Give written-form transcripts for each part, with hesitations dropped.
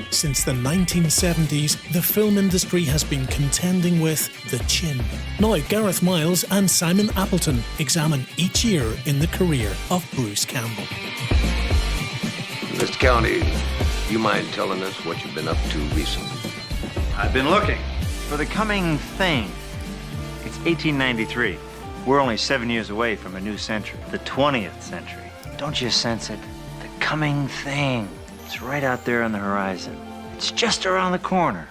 Since the 1970s, the film industry has been contending with the chin. Now, Gareth Miles and Simon Appleton examine each year in the career of Bruce Campbell. Mr. County, you mind telling us what you've been up to recently? I've been looking for the coming thing. It's 1893. We're only 7 years away from a new century, the 20th century. Don't you sense it? The coming thing. It's right out there on the horizon. It's just around the corner.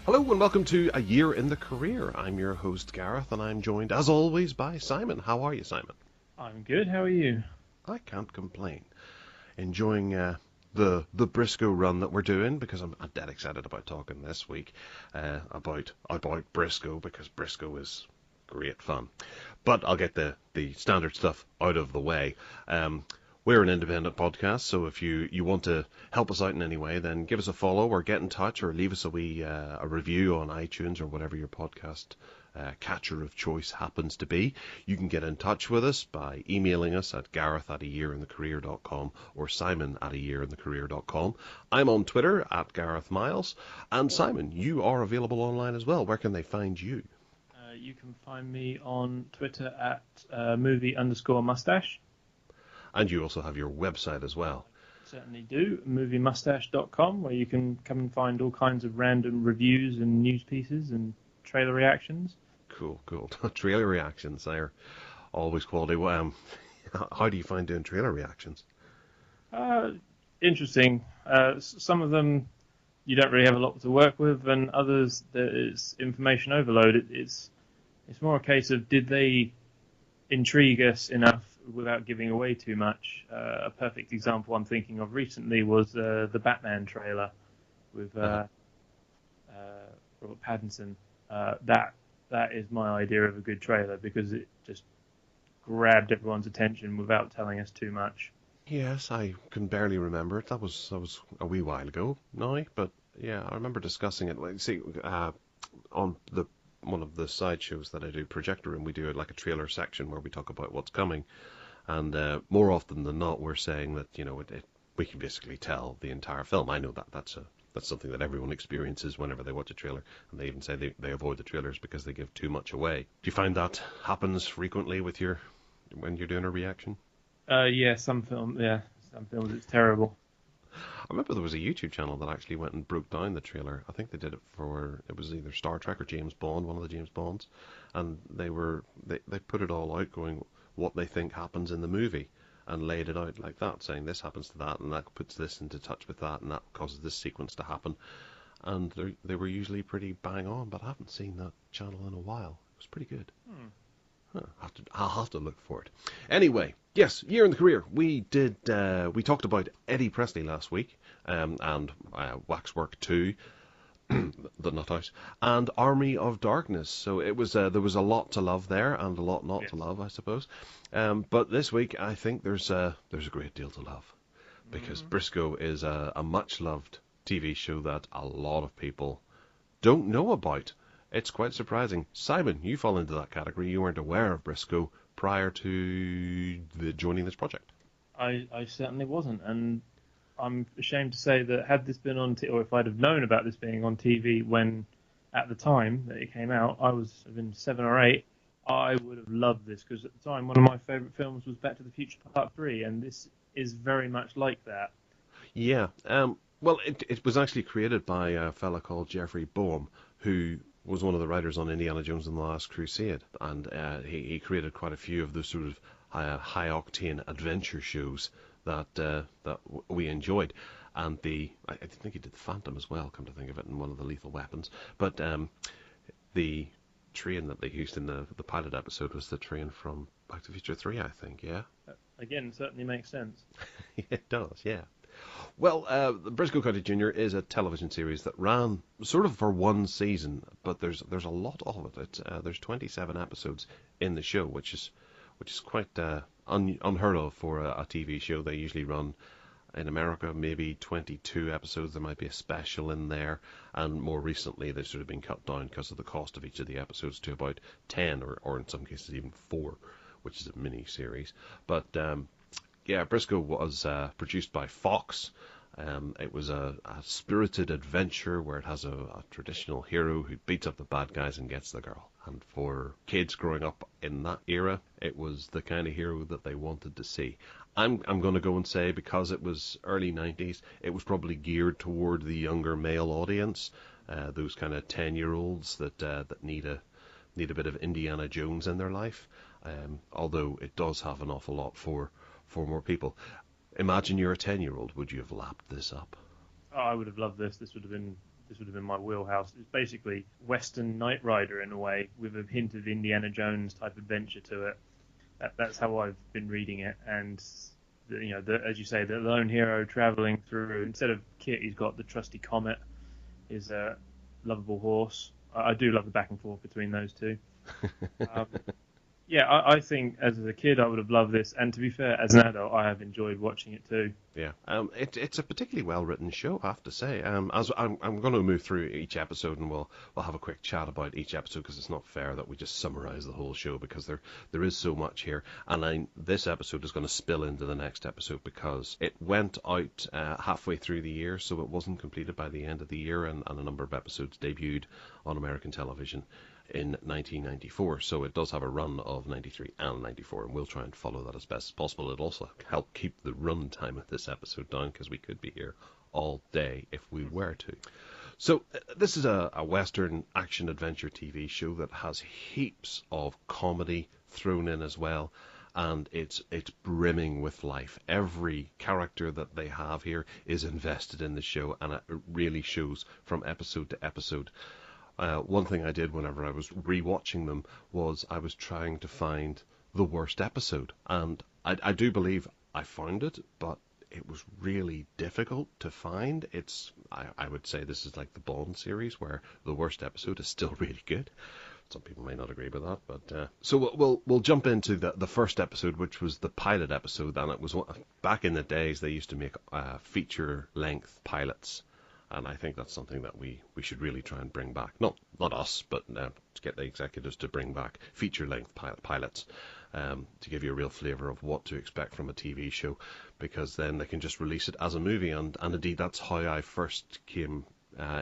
Hello and welcome to A Year in the Career. I'm your host Gareth and I'm joined as always by Simon. How are you, Simon? I'm good, how are you? I can't complain. Enjoying the Briscoe run that we're doing because I'm dead excited about talking this week about Briscoe because Briscoe is great fun. But I'll get the standard stuff out of the way. We're an independent podcast, so if you want to help us out in any way, then give us a follow or get in touch or leave us a review on iTunes or whatever your podcast catcher of choice happens to be. You can get in touch with us by emailing us at gareth@ayearinthecareer.com or simon@ayearinthecareer.com. I'm on Twitter at Gareth Miles. And Simon, you are available online as well. Where can they find you? You can find me on Twitter at movie_mustache. And you also have your website as well. I certainly do, moviemustache.com, where you can come and find all kinds of random reviews and news pieces and trailer reactions. Cool. Trailer reactions, they're always quality. How do you find doing trailer reactions? Interesting. Some of them you don't really have a lot to work with, and others there is information overload. It's more a case of did they intrigue us enough without giving away too much. A perfect example I'm thinking of recently was the Batman trailer with Robert Pattinson. That is my idea of a good trailer because it just grabbed everyone's attention without telling us too much. Yes, I can barely remember it. That was a wee while ago now, but yeah, I remember discussing it. Like, see, on one of the side shows that I do, Projector Room, we do like a trailer section where we talk about what's coming, and more often than not, we're saying that we can basically tell the entire film. I know that's something that everyone experiences whenever they watch a trailer, and they even say they avoid the trailers because they give too much away. Do you find that happens frequently when you're doing a reaction? Yeah, some films it's terrible. I remember there was a YouTube channel that actually went and broke down the trailer. I think they did it it was either Star Trek or James Bond, one of the James Bonds, and they put it all out, going what they think happens in the movie, and laid it out like that, saying this happens to that, and that puts this into touch with that, and that causes this sequence to happen. And they were usually pretty bang on, but I haven't seen that channel in a while. It was pretty good. I'll have to look for it. Anyway, yes, Year in the Career. We talked about Eddie Presley last week, and Waxwork 2, the Nutt House, and Army of Darkness. So it was there was a lot to love there and a lot not to love, I suppose. But this week I think there's a great deal to love, because Briscoe is a much loved TV show that a lot of people don't know about. It's quite surprising. Simon, you fall into that category. You weren't aware of Briscoe prior to joining this project. I certainly wasn't, and I'm ashamed to say that had this been on or if I'd have known about this being on TV when, at the time that it came out, I was in 7 or 8, I would have loved this, because at the time one of my favourite films was Back to the Future Part 3, and this is very much like that. Yeah, well, it was actually created by a fella called Jeffrey Boehm, who was one of the writers on Indiana Jones and the Last Crusade, and he created quite a few of those sort of high-octane adventure shows that we enjoyed. And I think he did the Phantom as well, come to think of it, in one of the Lethal Weapons. But the train that they used in the pilot episode was the train from Back to the Future 3, I think, yeah? Again, certainly makes sense. It does, yeah. Well, the Briscoe County Jr. is a television series that ran sort of for one season, but there's a lot of it. There's 27 episodes in the show, which is quite unheard of for a TV show. They usually run, in America, maybe 22 episodes. There might be a special in there, and more recently they've sort of been cut down because of the cost of each of the episodes to about 10, or in some cases even 4, which is a mini series. But yeah, Briscoe was produced by Fox, It was a spirited adventure where it has a traditional hero who beats up the bad guys and gets the girl. And for kids growing up in that era, it was the kind of hero that they wanted to see. I'm going to go and say, because it was early 90s, it was probably geared toward the younger male audience, those kind of 10-year-olds that need a bit of Indiana Jones in their life. Although it does have an awful lot for more people. Imagine you're a 10-year-old. Would you have lapped this up? Oh, I would have loved this. This would have been my wheelhouse. It's basically Western Knight Rider in a way, with a hint of Indiana Jones type adventure to it. That's how I've been reading it. And as you say, the lone hero traveling through. Instead of Kit, he's got the trusty Comet, his lovable horse. I do love the back and forth between those two. Yeah, I think as a kid I would have loved this, and to be fair, as an adult I have enjoyed watching it too. Yeah, it's a particularly well written show, I have to say. As I'm going to move through each episode, and we'll have a quick chat about each episode, because it's not fair that we just summarise the whole show, because there is so much here. And this episode is going to spill into the next episode, because it went out halfway through the year, so it wasn't completed by the end of the year, and a number of episodes debuted on American television in 1994, so it does have a run of 93 and 94, and we'll try and follow that as best as possible. It'll also help keep the run time of this episode down, because we could be here all day if we were to. So this is a Western action-adventure TV show that has heaps of comedy thrown in as well, and it's brimming with life. Every character that they have here is invested in the show, and it really shows from episode to episode. One thing I did whenever I was rewatching them was I was trying to find the worst episode, and I do believe I found it, but it was really difficult to find. I would say this is like the Bond series, where the worst episode is still really good. Some people may not agree with that, but so we'll jump into the first episode, which was the pilot episode. And it was back in the days they used to make feature-length pilots. And I think that's something that we should really try and bring back. Not us, but to get the executives to bring back feature-length pilots, to give you a real flavour of what to expect from a TV show, because then they can just release it as a movie. And indeed, that's how I first came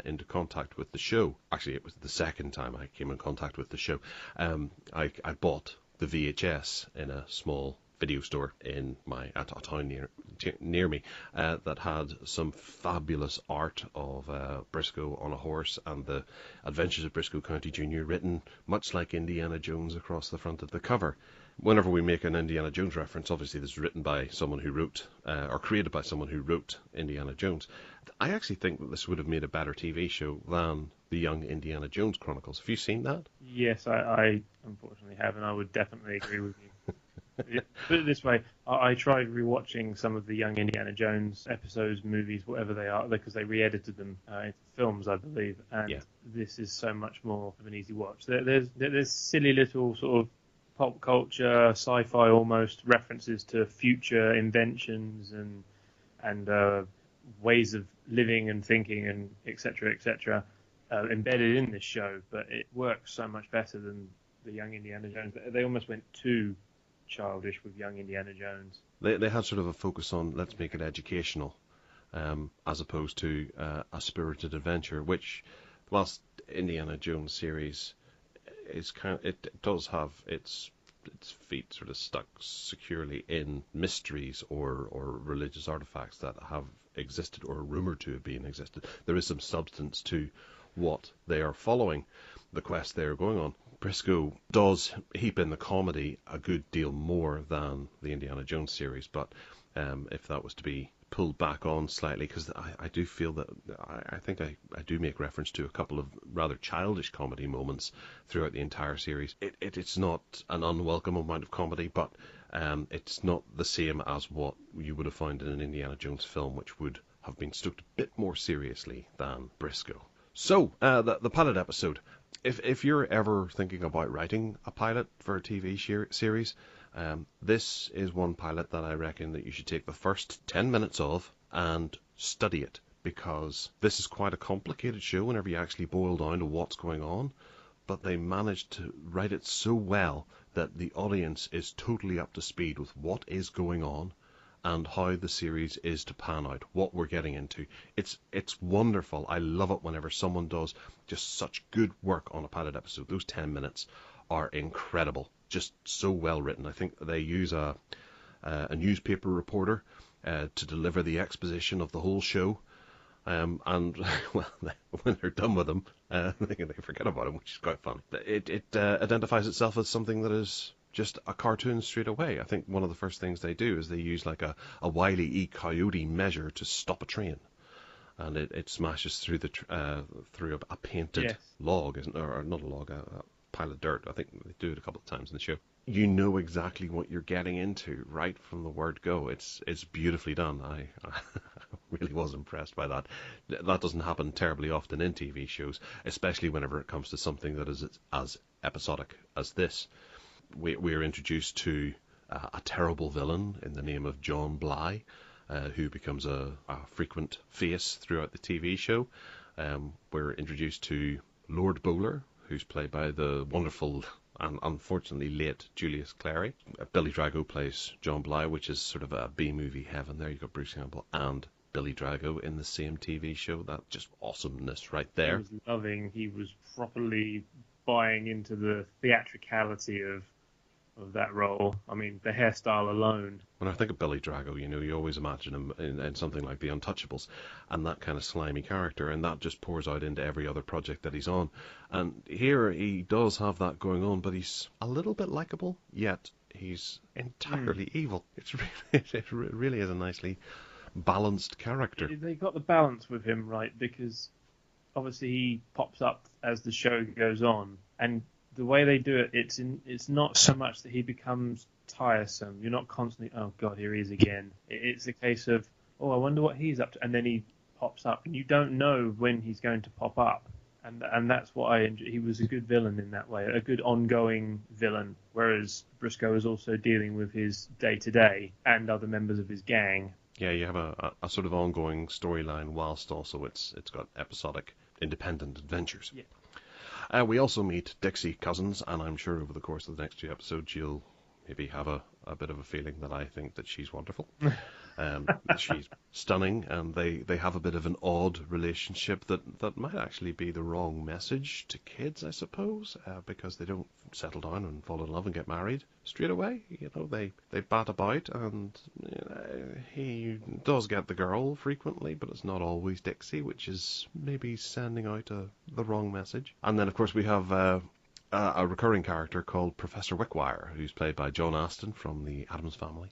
into contact with the show. Actually, it was the second time I came in contact with the show. I bought the VHS in a small video store in a town near me that had some fabulous art of Briscoe on a horse and the Adventures of Briscoe County Jr. written much like Indiana Jones across the front of the cover. Whenever we make an Indiana Jones reference, obviously this is written by someone who wrote or created by someone who wrote Indiana Jones. I actually think that this would have made a better TV show than the Young Indiana Jones Chronicles. Have you seen that? Yes, I unfortunately have, and I would definitely agree with you. Yeah, put it this way, I tried rewatching some of the Young Indiana Jones episodes, movies, whatever they are, because they re-edited them into films, I believe, and This is so much more of an easy watch. There's silly little sort of pop culture, sci-fi almost references to future inventions and ways of living and thinking and etc. Embedded in this show, but it works so much better than the Young Indiana Jones. They almost went too childish with Young Indiana Jones. They had sort of a focus on let's make it educational, as opposed to a spirited adventure, which, whilst Indiana Jones series is it does have its feet sort of stuck securely in mysteries or religious artifacts that have existed or are rumored to have been existed. There is some substance to what they are following, the quest they are going on. Briscoe does heap in the comedy a good deal more than the Indiana Jones series, but if that was to be pulled back on slightly, because I do feel that I think I do make reference to a couple of rather childish comedy moments throughout the entire series. It's not an unwelcome amount of comedy, but it's not the same as what you would have found in an Indiana Jones film, which would have been stoked a bit more seriously than Briscoe. So, the pilot episode. If you're ever thinking about writing a pilot for a TV series, this is one pilot that I reckon that you should take the first 10 minutes of and study it, because this is quite a complicated show whenever you actually boil down to what's going on, but they managed to write it so well that the audience is totally up to speed with what is going on, and how the series is to pan out, what we're getting into. It's wonderful. I love it whenever someone does just such good work on a pilot episode. Those 10 minutes are incredible, just so well written. I think they use a newspaper reporter to deliver the exposition of the whole show. And well, when they're done with them, they forget about him, which is quite funny. It identifies itself as something that is just a cartoon straight away. I think one of the first ththings they do is they use like a Wile E. Coyote measure to stop a train, and it smashes through through a painted log, or not a log, a pile of dirt. I think they do it a couple of times in the show. You know exactly what you're getting into right from the word go. It's beautifully done. I really was impressed by that. That doesn't happen terribly often in TV shows, especially whenever it comes to something that is as episodic as this. We're introduced to a terrible villain in the name of John Bly, who becomes a frequent face throughout the TV show. We're introduced to Lord Bowler, who's played by the wonderful and unfortunately late Julius Clary. Billy Drago plays John Bly, which is sort of a B-movie heaven there. You've got Bruce Campbell and Billy Drago in the same TV show. That's just awesomeness right there. He was properly buying into the theatricality of that role. I mean, the hairstyle alone. When I think of Billy Drago, you always imagine him in something like The Untouchables, and that kind of slimy character, and that just pours out into every other project that he's on. And here he does have that going on, but he's a little bit likable, yet he's entirely evil. It really is a nicely balanced character. They got the balance with him right, because obviously he pops up as the show goes on, and the way they do it, it's not so much that he becomes tiresome. You're not constantly, oh God, here he is again. It's a case of, oh, I wonder what he's up to, and then he pops up, and you don't know when he's going to pop up, and that's what I enjoy. He was a good villain in that way, a good ongoing villain, whereas Briscoe is also dealing with his day-to-day and other members of his gang. Yeah, you have a sort of ongoing storyline, whilst also it's got episodic, independent adventures. Yeah. We also meet Dixie Cousins, and I'm sure over the course of the next 2 episodes you'll maybe have a bit of a feeling that I think that she's wonderful. She's stunning, and they have a bit of an odd relationship that might actually be the wrong message to kids, I suppose, because they don't settle down and fall in love and get married straight away. They bat about, and he does get the girl frequently, but it's not always Dixie, which is maybe sending out the wrong message. And then, of course, we have a recurring character called Professor Wickwire, who's played by John Aston from the Addams Family.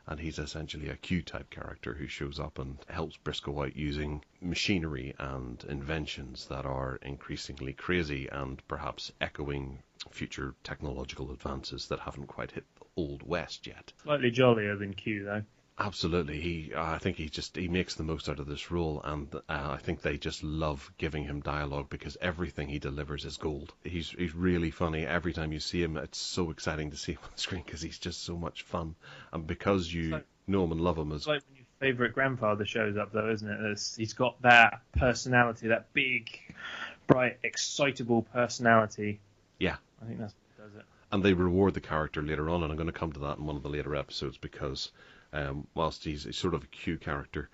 And he's essentially a Q-type character who shows up and helps Briscoe out using machinery and inventions that are increasingly crazy and perhaps echoing future technological advances that haven't quite hit the Old West yet. Slightly jollier than Q, though. Absolutely. I think he makes the most out of this role, and I think they just love giving him dialogue because everything he delivers is gold. He's really funny. Every time you see him, it's so exciting to see him on the screen because he's just so much fun. And because you know him and love him as... It's like when your favourite grandfather shows up, though, isn't it? He's got that personality, that big, bright, excitable personality. Yeah. I think that's what does it. And they reward the character later on, and I'm going to come to that in one of the later episodes because... whilst he's sort of a Q character,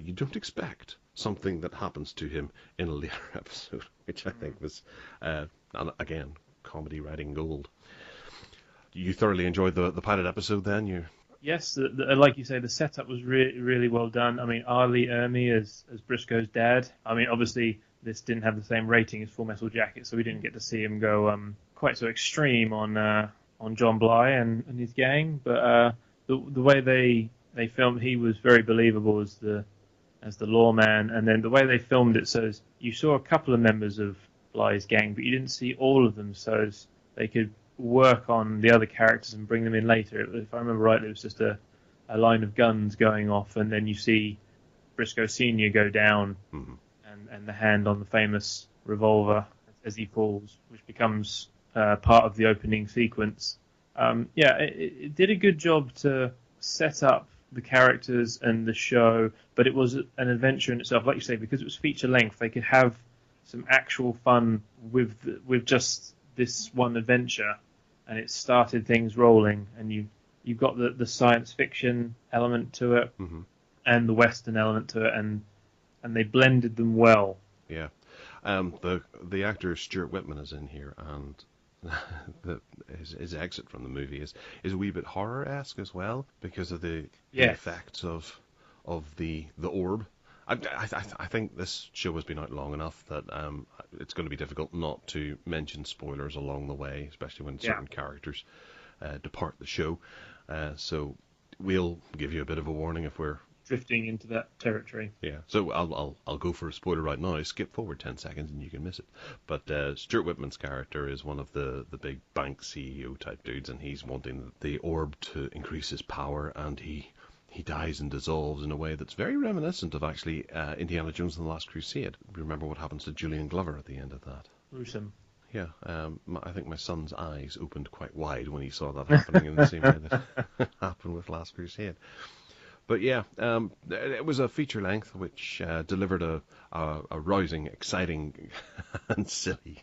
you don't expect something that happens to him in a later episode, which I think was, again, comedy writing gold. You thoroughly enjoyed the pilot episode then? Yes, like you say, the setup was really well done. I mean, Arlie Ermy as Briscoe's dad. I mean, obviously, this didn't have the same rating as Full Metal Jacket, so we didn't get to see him go quite so extreme on John Bly and his gang, but... The way they filmed, he was very believable as the lawman, and then the way they filmed it, so you saw a couple of members of Bly's gang, but you didn't see all of them, so they could work on the other characters and bring them in later. If I remember rightly, it was just a line of guns going off, and then you see Briscoe Sr. go down, and the hand on the famous revolver as he falls, which becomes part of the opening sequence. It did a good job to set up the characters and the show, but it was an adventure in itself. Like you say, because it was feature length, they could have some actual fun with just this one adventure, and it started things rolling, and you you've got the science fiction element to it and the Western element to it, and they blended them well. Yeah. The actor Stuart Whitman is in here, and his exit from the movie is a wee bit horror-esque as well, because of the effects of the orb. I think this show has been out long enough that it's going to be difficult not to mention spoilers along the way, especially when certain characters depart the show. So we'll give you a bit of a warning if we're drifting into that territory. Yeah, so I'll go for a spoiler right now. Skip forward 10 seconds and you can miss it. But Stuart Whitman's character is one of the big bank CEO type dudes, and he's wanting the orb to increase his power, and he dies and dissolves in a way that's very reminiscent of actually Indiana Jones and the Last Crusade. Remember what happens to Julian Glover at the end of that? Gruesome. Yeah, I think my son's eyes opened quite wide when he saw that happening in the same way that happened with Last Crusade. But yeah, it was a feature length which delivered a rousing, exciting, and silly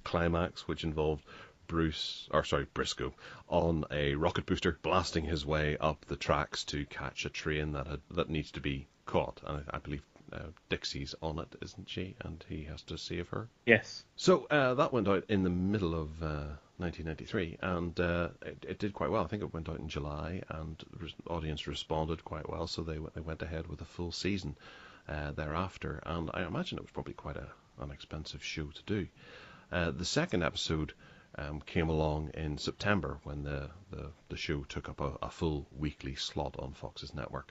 climax, which involved Briscoe on a rocket booster blasting his way up the tracks to catch a train that needs to be caught. And I believe Dixie's on it, isn't she? And he has to save her. Yes. So that went out in the middle of 1993, and it did quite well. I think it went out in July, and the audience responded quite well, so they went ahead with a full season thereafter. And I imagine it was probably quite an expensive show to do. The second episode came along in September, when the show took up a full weekly slot on Fox's network,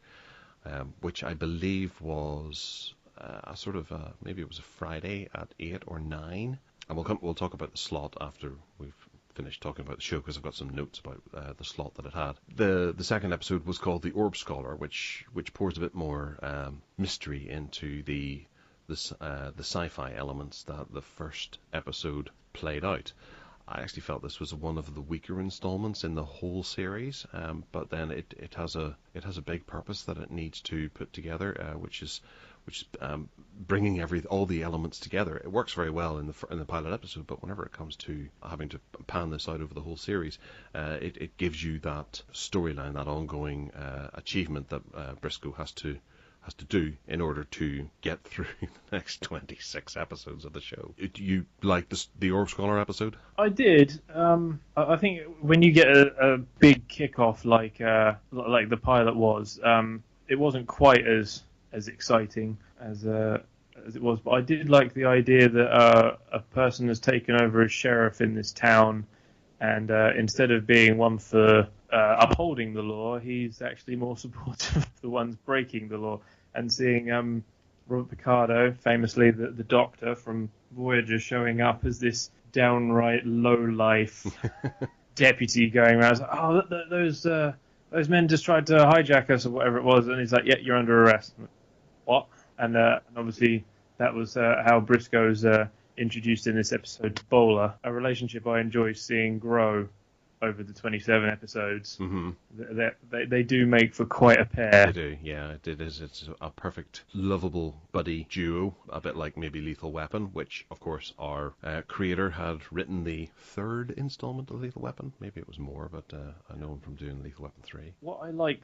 which I believe was a sort of maybe it was a Friday at 8 or 9. And we'll talk about the slot after we've finished talking about the show, because I've got some notes about the slot that it had. The second episode was called the Orb Scholar, which pours a bit more mystery into the sci-fi elements that the first episode played out. I actually felt this was one of the weaker installments in the whole series, but then it has a big purpose that it needs to put together, which is bringing all the elements together. It works very well in the pilot episode, but whenever it comes to having to pan this out over the whole series, it gives you that storyline, that ongoing achievement that Briscoe has to do in order to get through the next 26 episodes of the show. You like the Orb Scholar episode? I did. I think when you get a big kickoff like the pilot was, it wasn't quite as exciting as it was. But I did like the idea that a person has taken over as sheriff in this town, and instead of being one for upholding the law, he's actually more supportive of the ones breaking the law. And seeing Robert Picardo, famously the Doctor from Voyager, showing up as this downright low-life deputy going around, like, those men just tried to hijack us or whatever it was, and he's like, yeah, you're under arrest. What? And obviously that was how Briscoe's introduced in this episode to Bowler, a relationship I enjoy seeing grow over the 27 episodes. Mm-hmm. They do make for quite a pair. They do, yeah. It's a perfect, lovable buddy duo, a bit like maybe Lethal Weapon, which, of course, our creator had written the third installment of Lethal Weapon. Maybe it was more, but I know him from doing Lethal Weapon 3. What I liked,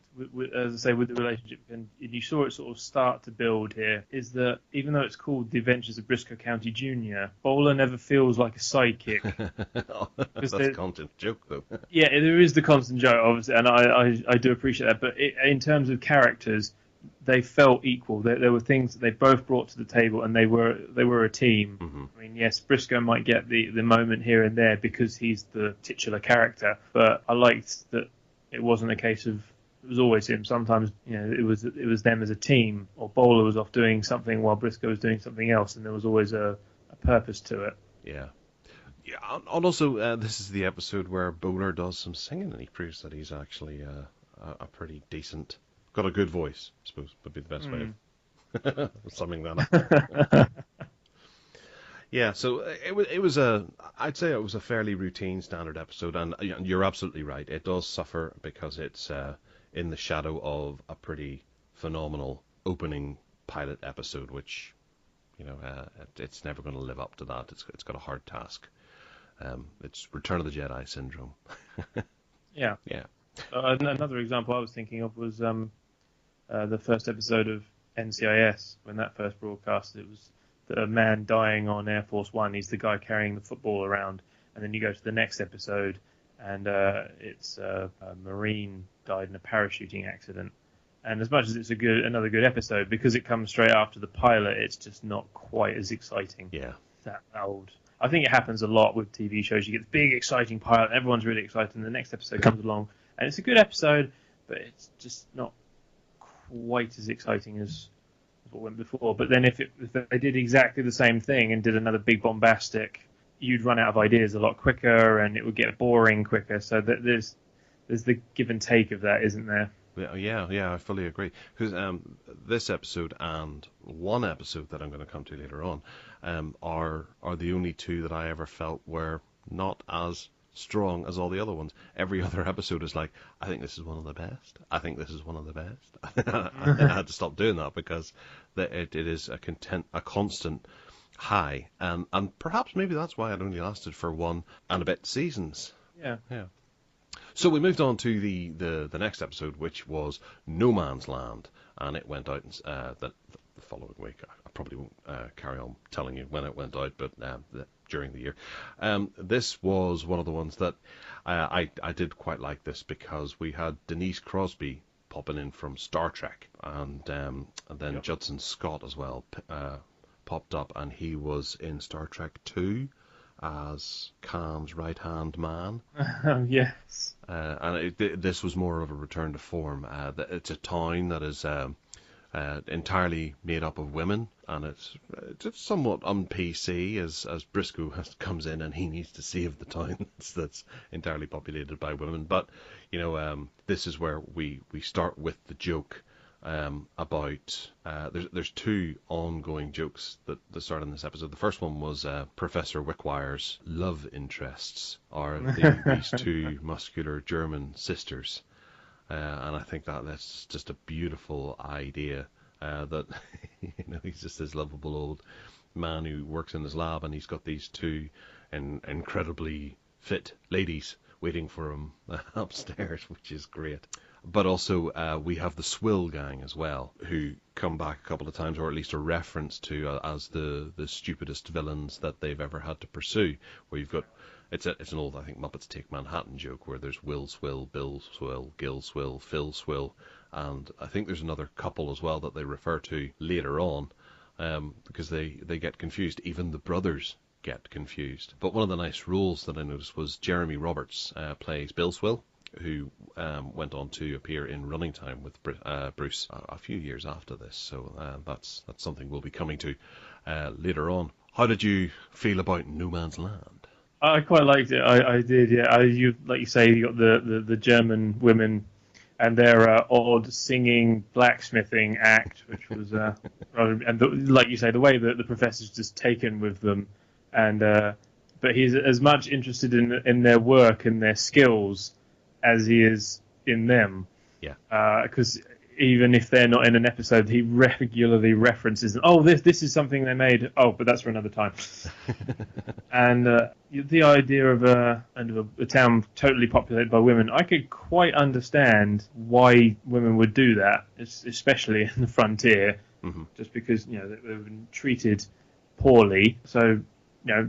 as I say, with the relationship, and you saw it sort of start to build here, is that even though it's called The Adventures of Briscoe County Jr., Bowler never feels like a sidekick. That's a constant joke, though. Yeah, there is the constant joke, obviously, and I do appreciate that. But in terms of characters, they felt equal. There were things that they both brought to the table, and they were a team. Mm-hmm. I mean, yes, Briscoe might get the moment here and there because he's the titular character, but I liked that it wasn't a case of it was always him. Sometimes, it was them as a team, or Bowler was off doing something while Briscoe was doing something else, and there was always a purpose to it. Yeah. Yeah, and also this is the episode where Bowler does some singing, and he proves that he's actually a pretty decent, got a good voice, I suppose would be the best way of summing that up. Yeah, so I'd say it was a fairly routine, standard episode, and you're absolutely right. It does suffer because it's in the shadow of a pretty phenomenal opening pilot episode, which it's never going to live up to that. It's got a hard task. It's Return of the Jedi syndrome. Yeah. Yeah. Another example I was thinking of was the first episode of NCIS, when that first broadcast. It was the man dying on Air Force One. He's the guy carrying the football around. And then you go to the next episode, and it's a Marine died in a parachuting accident. And as much as it's another good episode, because it comes straight after the pilot, it's just not quite as exciting. Yeah. That old. I think it happens a lot with TV shows. You get the big, exciting pilot, everyone's really excited, and the next episode comes along, and it's a good episode, but it's just not quite as exciting as what went before. But then if they did exactly the same thing and did another big bombastic, you'd run out of ideas a lot quicker, and it would get boring quicker. So there's the give and take of that, isn't there? Yeah, I fully agree. Because this episode and one episode that I'm going to come to later on are the only two that I ever felt were not as strong as all the other ones. Every other episode is like, I think this is one of the best. I think this is one of the best. I had to stop doing that because it is a constant high, and perhaps maybe that's why it only lasted for 1 and a bit seasons. Yeah. So we moved on to the next episode, which was No Man's Land, and it went out the following week. I probably won't carry on telling you when it went out, but during the year. This was one of the ones that I did quite like this because we had Denise Crosby popping in from Star Trek, and then Judson Scott as well popped up, and he was in Star Trek 2 as Khan's right-hand man. Yes. And this was more of a return to form. It's a town that is entirely made up of women, and it's somewhat un-PC as Briscoe comes in and he needs to save the town that's entirely populated by women. But, this is where we start with the joke about there's two ongoing jokes that start in this episode. The first one was Professor Wickwire's love interests are these two muscular German sisters, and I think that's just a beautiful idea. That he's just this lovable old man who works in his lab, and he's got these two incredibly fit ladies waiting for him upstairs, which is great. But also, we have the Swill Gang as well, who come back a couple of times, or at least are referenced to as the stupidest villains that they've ever had to pursue. Where you've got, it's an old, I think, Muppets Take Manhattan joke, where there's Will Swill, Bill Swill, Gil Swill, Phil Swill, and I think there's another couple as well that they refer to later on, because they get confused. Even the brothers get confused. But one of the nice roles that I noticed was Jeremy Roberts plays Bill Swill, who went on to appear in Running Time with Bruce a few years after this. So that's something we'll be coming to later on. How did you feel about No Man's Land? I quite liked it. I did, yeah. You like you say, you got the German women and their odd singing blacksmithing act, which was like you say, the way that the professor's just taken with them, and but he's as much interested in their work and their skills as he is in them. Yeah. Because even if they're not in an episode, he regularly references, this is something they made. Oh, but that's for another time. And the idea of a town totally populated by women, I could quite understand why women would do that, especially in the frontier, just because they've been treated poorly. So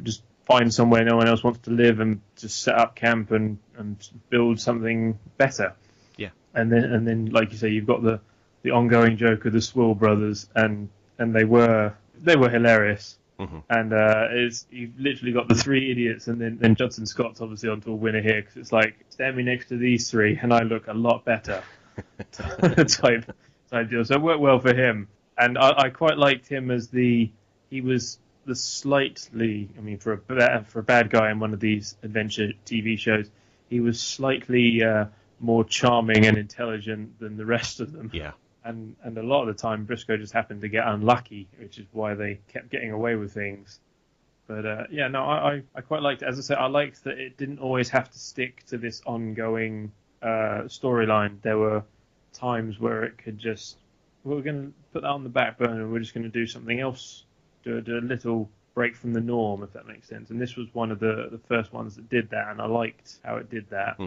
just find somewhere no one else wants to live and just set up camp and build something better. Yeah. And then like you say, you've got the ongoing joke of the Swill brothers, and they were hilarious. And you've literally got the three idiots, and then Judson Scott's obviously onto a winner here, because it's like, stand me next to these three and I look a lot better type deal. So it worked well for him. And I quite liked him as he was the slightly, for a bad guy in one of these adventure TV shows, he was slightly more charming and intelligent than the rest of them. Yeah. And a lot of the time, Briscoe just happened to get unlucky, which is why they kept getting away with things. But I quite liked it. As I said, I liked that it didn't always have to stick to this ongoing storyline. There were times where it could just, we're going to put that on the back burner, we're just going to do something else. Do a little break from the norm, if that makes sense. And this was one of the first ones that did that, and I liked how it did that.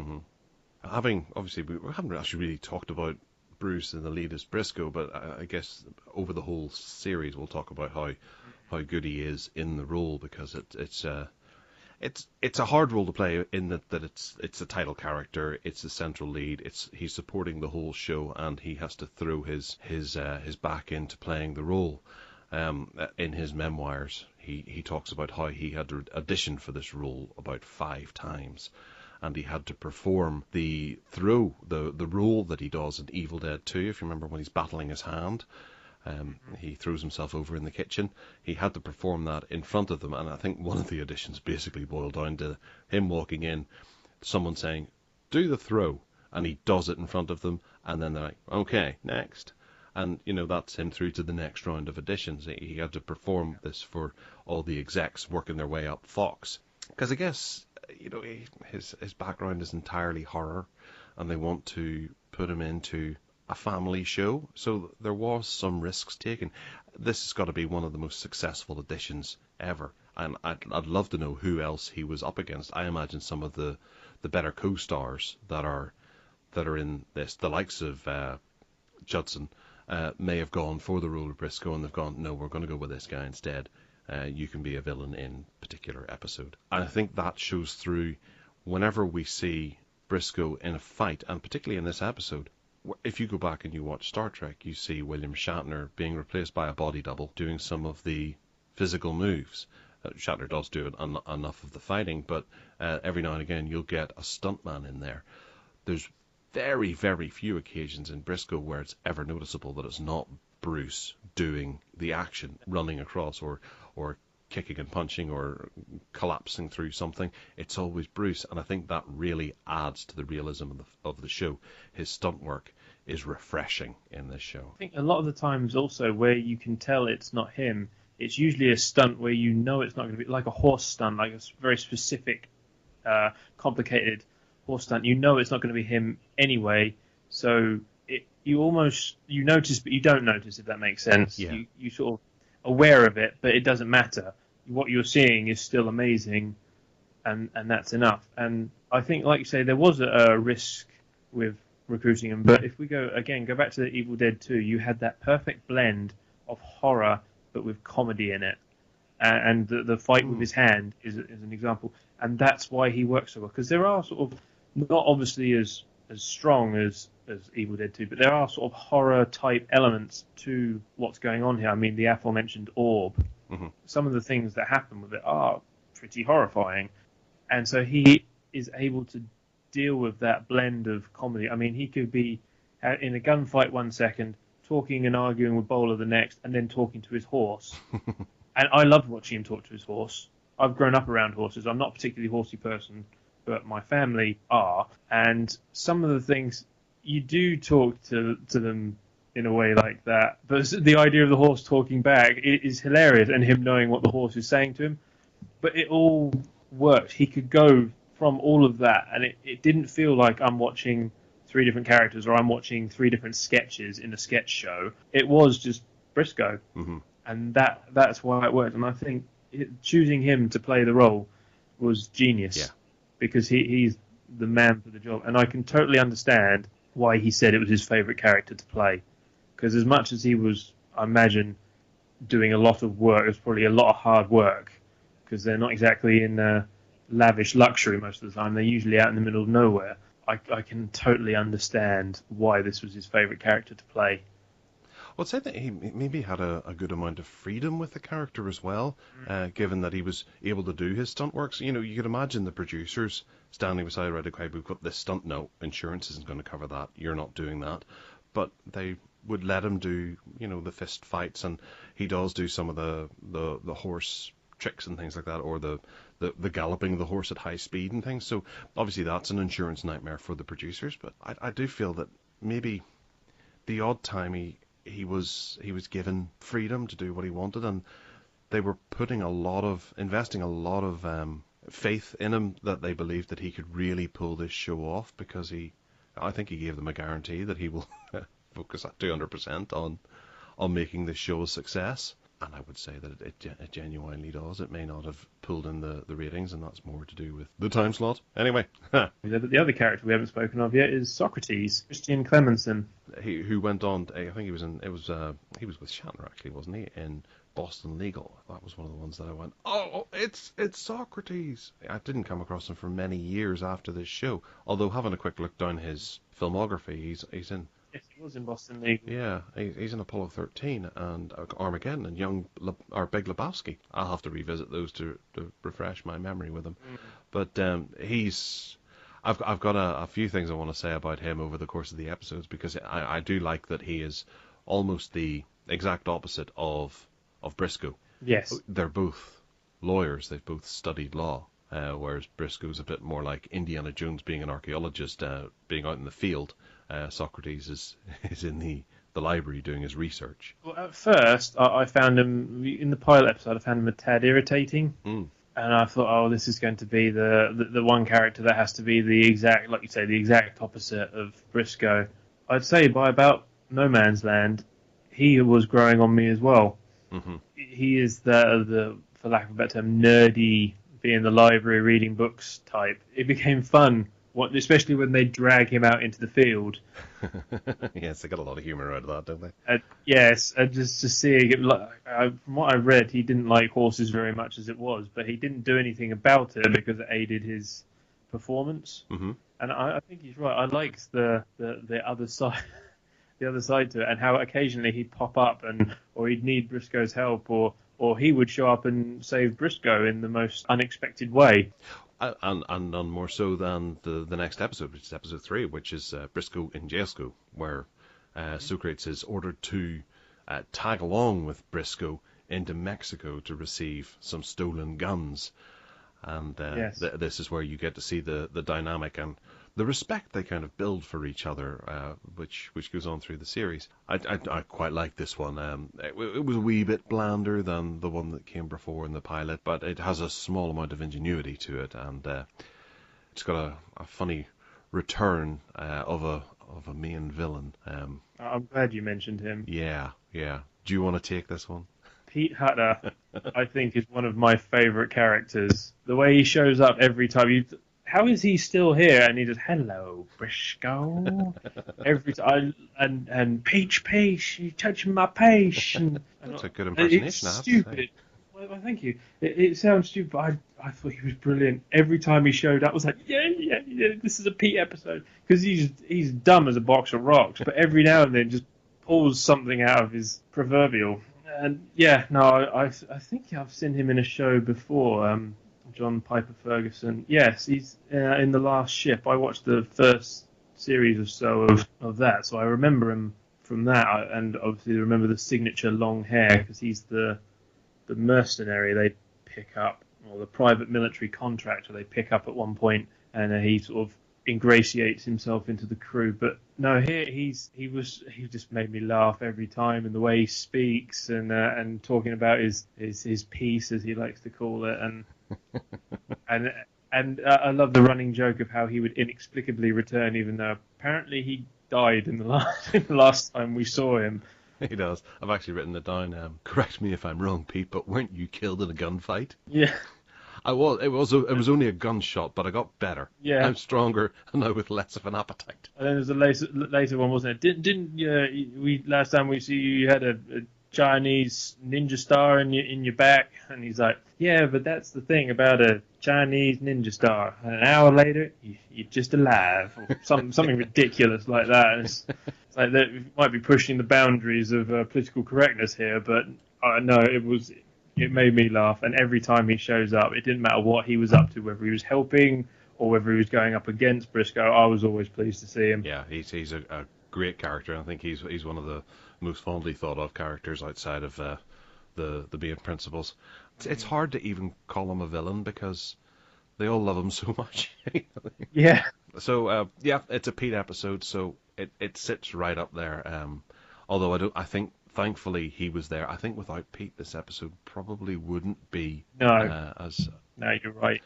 obviously, we haven't actually really talked about Bruce in the lead as Briscoe, but I guess over the whole series we'll talk about how good he is in the role, because it's a hard role to play in that it's a title character, it's the central lead, he's supporting the whole show, and he has to throw his back into playing the role. In his memoirs, he talks about how he had to audition for this role about 5 times, and he had to perform the role that he does in Evil Dead 2. If you remember when he's battling his hand, he throws himself over in the kitchen. He had to perform that in front of them, and I think one of the auditions basically boiled down to him walking in, someone saying, "Do the throw," and he does it in front of them, and then they're like, "Okay, next." And, that's him through to the next round of auditions. He had to perform this for all the execs working their way up Fox. Because I guess, his background is entirely horror, and they want to put him into a family show. So there was some risks taken. This has got to be one of the most successful auditions ever. And I'd love to know who else he was up against. I imagine some of the better co-stars that are in this, the likes of Judson, may have gone for the role of Briscoe, and they've gone, no, we're going to go with this guy instead. You can be a villain in particular episode. And I think that shows through whenever we see Briscoe in a fight, and particularly in this episode. If you go back and you watch Star Trek, you see William Shatner being replaced by a body double doing some of the physical moves. Shatner does do enough of the fighting, but every now and again you'll get a stuntman in there. There's very, very few occasions in Briscoe where it's ever noticeable that it's not Bruce doing the action, running across or kicking and punching or collapsing through something. It's always Bruce, and I think that really adds to the realism of the show. His stunt work is refreshing in this show. I think a lot of the times also where you can tell it's not him, it's usually a stunt where it's not going to be like a horse stunt, like a very specific, complicated horse stunt. It's not going to be him anyway, so you notice, but you don't notice, if that makes sense. Yeah. You sort of aware of it, but it doesn't matter. What you're seeing is still amazing, and that's enough. And I think, like you say, there was a risk with recruiting him, but if we go back to the Evil Dead 2, you had that perfect blend of horror but with comedy in it, and the fight with his hand is an example, and that's why he works so well, because there are sort of, not obviously as strong as Evil Dead 2, but there are sort of horror type elements to what's going on here. I mean, the aforementioned orb. Mm-hmm. Some of the things that happen with it are pretty horrifying, and so he is able to deal with that blend of comedy. I mean, he could be in a gunfight 1 second, talking and arguing with Bowler the next, and then talking to his horse. And I loved watching him talk to his horse. I've grown up around horses. I'm not a particularly horsey person, but my family are. And some of the things, you do talk to them in a way like that. But the idea of the horse talking back is hilarious, and him knowing what the horse is saying to him. But it all worked. He could go from all of that, and it didn't feel like I'm watching 3 different characters or I'm watching 3 different sketches in a sketch show. It was just Briscoe. Mm-hmm. And that's why it worked. And I think choosing him to play the role was genius. Yeah. Because he's the man for the job. And I can totally understand why he said it was his favourite character to play. Because as much as he was, I imagine, doing a lot of work, it was probably a lot of hard work. Because they're not exactly in lavish luxury most of the time. They're usually out in the middle of nowhere. I can totally understand why this was his favourite character to play. Well, I'd say that he maybe had a good amount of freedom with the character as well, given that he was able to do his stunt works. You could imagine the producers standing beside Red, okay, we've got this stunt, no, insurance isn't going to cover that, you're not doing that. But they would let him do, the fist fights, and he does do some of the horse tricks and things like that, or the galloping the horse at high speed and things. So obviously that's an insurance nightmare for the producers, but I do feel that maybe the odd time he was given freedom to do what he wanted, and they were investing a lot of faith in him, that they believed that he could really pull this show off, because I think he gave them a guarantee that he will focus at 200% on making this show a success. And I would say that it genuinely does. It may not have pulled in the ratings, and that's more to do with the time slot. Anyway. The other character we haven't spoken of yet is Socrates, Christian Clemenson. Who went on, I think he was with Shatner, actually, wasn't he, in Boston Legal. That was one of the ones that I went, oh, it's Socrates. I didn't come across him for many years after this show, although having a quick look down his filmography, he's in... Yes, he was in Boston Legal. Yeah, he's in Apollo 13 and Armageddon and Big Lebowski. I'll have to revisit those to refresh my memory with him. But I've got a few things I want to say about him over the course of the episodes, because I do like that he is almost the exact opposite of Briscoe. Yes. They're both lawyers. They've both studied law. Whereas Briscoe's a bit more like Indiana Jones being an archaeologist, being out in the field. Socrates is in the library doing his research. Well, at first, I found him, in the pilot episode, I found him a tad irritating. And I thought, oh, this is going to be the one character that has to be the exact, like you say, the exact opposite of Briscoe. I'd say by about No Man's Land, he was growing on me as well. Mm-hmm. He is the, for lack of a better term, nerdy, be in the library reading books type. It became fun, especially when they drag him out into the field. Yes, they got a lot of humour out of that, don't they? Yes, just seeing it. From what I read, he didn't like horses very much as it was, but he didn't do anything about it because it aided his performance. Mm-hmm. And I think he's right. I liked the other side. The other side to it, and how occasionally he'd pop up or he'd need Briscoe's help, or he would show up and save Briscoe in the most unexpected way. And more so than the next episode, which is episode 3, which is Briscoe in jail school, where Socrates is ordered to tag along with Briscoe into Mexico to receive some stolen guns. And yes. This is where you get to see the dynamic and the respect they kind of build for each other, which goes on through the series. I quite like this one. It was a wee bit blander than the one that came before in the pilot, but it has a small amount of ingenuity to it, and it's got a funny return of a main villain. I'm glad you mentioned him. Yeah. Do you want to take this one? Pete Hutter, I think, is one of my favourite characters. The way he shows up every time. How is he still here? And he just, hello, Briscoe. Every time, and Peach, you touching my peach. That's a good impersonation. It's stupid. Well, thank you. It sounds stupid, but I thought he was brilliant. Every time he showed up, I was like, yeah, this is a Pete episode. Because he's dumb as a box of rocks, but every now and then just pulls something out of his proverbial. And I think I've seen him in a show before. John Piper Ferguson. Yes, he's in The Last Ship. I watched the first series or so of that, so I remember him from that, and obviously remember the signature long hair, because he's the mercenary they pick up, or the private military contractor they pick up at one point, and he sort of ingratiates himself into the crew. But no, here he just made me laugh every time, and the way he speaks and talking about his piece, as he likes to call it, and I love the running joke of how he would inexplicably return, even though apparently he died in the last time we saw him. He does. I've actually written it down. Correct me if I'm wrong, Pete, but weren't you killed in a gunfight? Yeah. I was. It was only a gunshot, but I got better. Yeah. I'm stronger and now with less of an appetite. And then there's a later one, wasn't it? Didn't we last time we see you had a Chinese ninja star in your back? And he's like, yeah, but that's the thing about a Chinese ninja star. And an hour later, you're just alive, or something ridiculous like that. And it's like that might be pushing the boundaries of political correctness here, but no, it made me laugh. And every time he shows up, it didn't matter what he was up to, whether he was helping or whether he was going up against Briscoe. I was always pleased to see him. Yeah, he's a great character. I think he's one of the most fondly thought of characters outside of the main principals. It's hard to even call him a villain because they all love him so much. Yeah. So it's a Pete episode, so it sits right up there. Although I think thankfully he was there. I think without Pete, this episode probably wouldn't be No, you're right.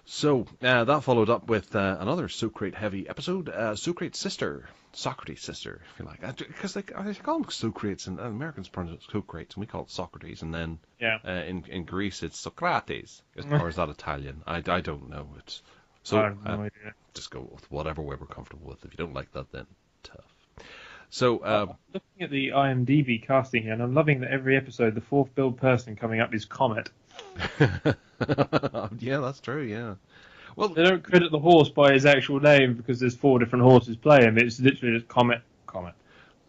So that followed up with another Socrate heavy episode, Socrate's sister, Socrates' sister, if you like, because they call them Socrates, and Americans pronounce it Socrates, and we call it Socrates, and then in Greece it's Socrates, or is that Italian? I don't know. It's so I have no idea. Just go with whatever way we're comfortable with. If you don't like that, then tough. So looking at the IMDb casting here, and I'm loving that every episode the fourth billed person coming up is Comet. yeah, that's true. Yeah. Well, They don't credit the horse by his actual name because there's 4 different horses playing him. It's literally just Comet.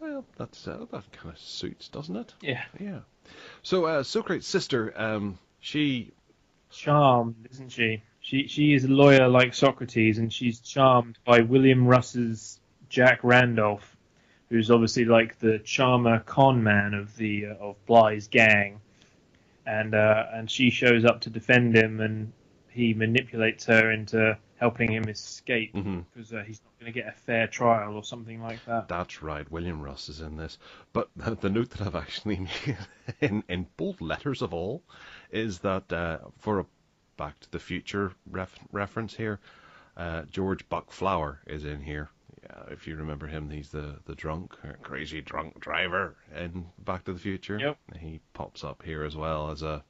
well, that kind of suits, doesn't it? Yeah. Yeah. So Socrates' sister, she Charmed, isn't she? She is a lawyer like Socrates, and she's charmed by William Russ's Jack Randolph, who's obviously like the charmer con man of Bly's gang, and she shows up to defend him, and he manipulates her into helping him escape because he's not going to get a fair trial or something like that. That's right, William Russ is in this. But the note that I've actually made in bold letters of all is that for a Back to the Future reference here, George Buckflower is in here. Yeah, if you remember him, he's the crazy drunk driver in Back to the Future. Yep. He pops up here as well as I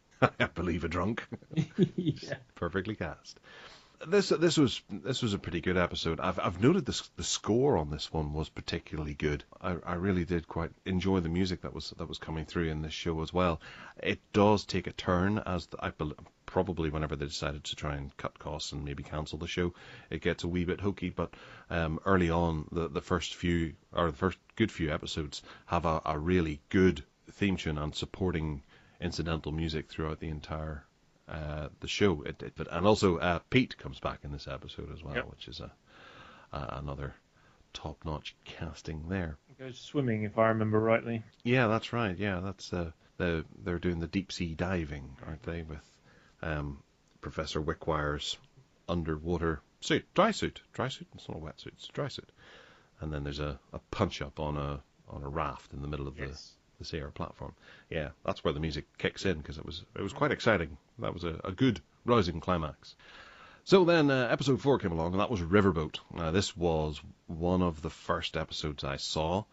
believe a drunk. Yeah. Perfectly cast. This was a pretty good episode. I've noted the score on this one was particularly good. I really did quite enjoy the music that was coming through in this show as well. It does take a turn probably whenever they decided to try and cut costs and maybe cancel the show, it gets a wee bit hokey. But early on, the first good few episodes have a really good theme tune and supporting incidental music throughout the entire the show. And also Pete comes back in this episode as well, which is another top-notch casting there. He goes swimming, if I remember rightly. Yeah, that's right. Yeah, that's they're doing the deep sea diving, aren't they? With Professor Wickwire's underwater suit, dry suit. It's not a wetsuit, it's a dry suit. And then there's a punch up on a raft in the middle of the sea or platform. Yeah, that's where the music kicks in because it was quite exciting. That was a good rousing climax. So then episode 4 came along, and that was Riverboat. This was one of the first episodes I saw,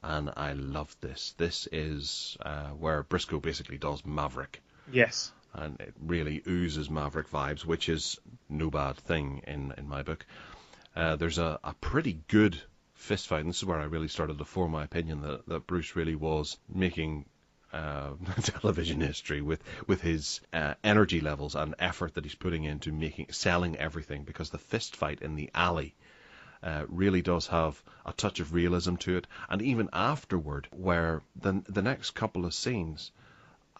and I loved this. This is where Briscoe basically does Maverick. Yes. And it really oozes Maverick vibes, which is no bad thing in my book. There's a pretty good fist fight, and this is where I really started to form my opinion that Bruce really was making television history with his energy levels and effort that he's putting into selling everything, because the fist fight in the alley really does have a touch of realism to it. And even afterward, where the next couple of scenes,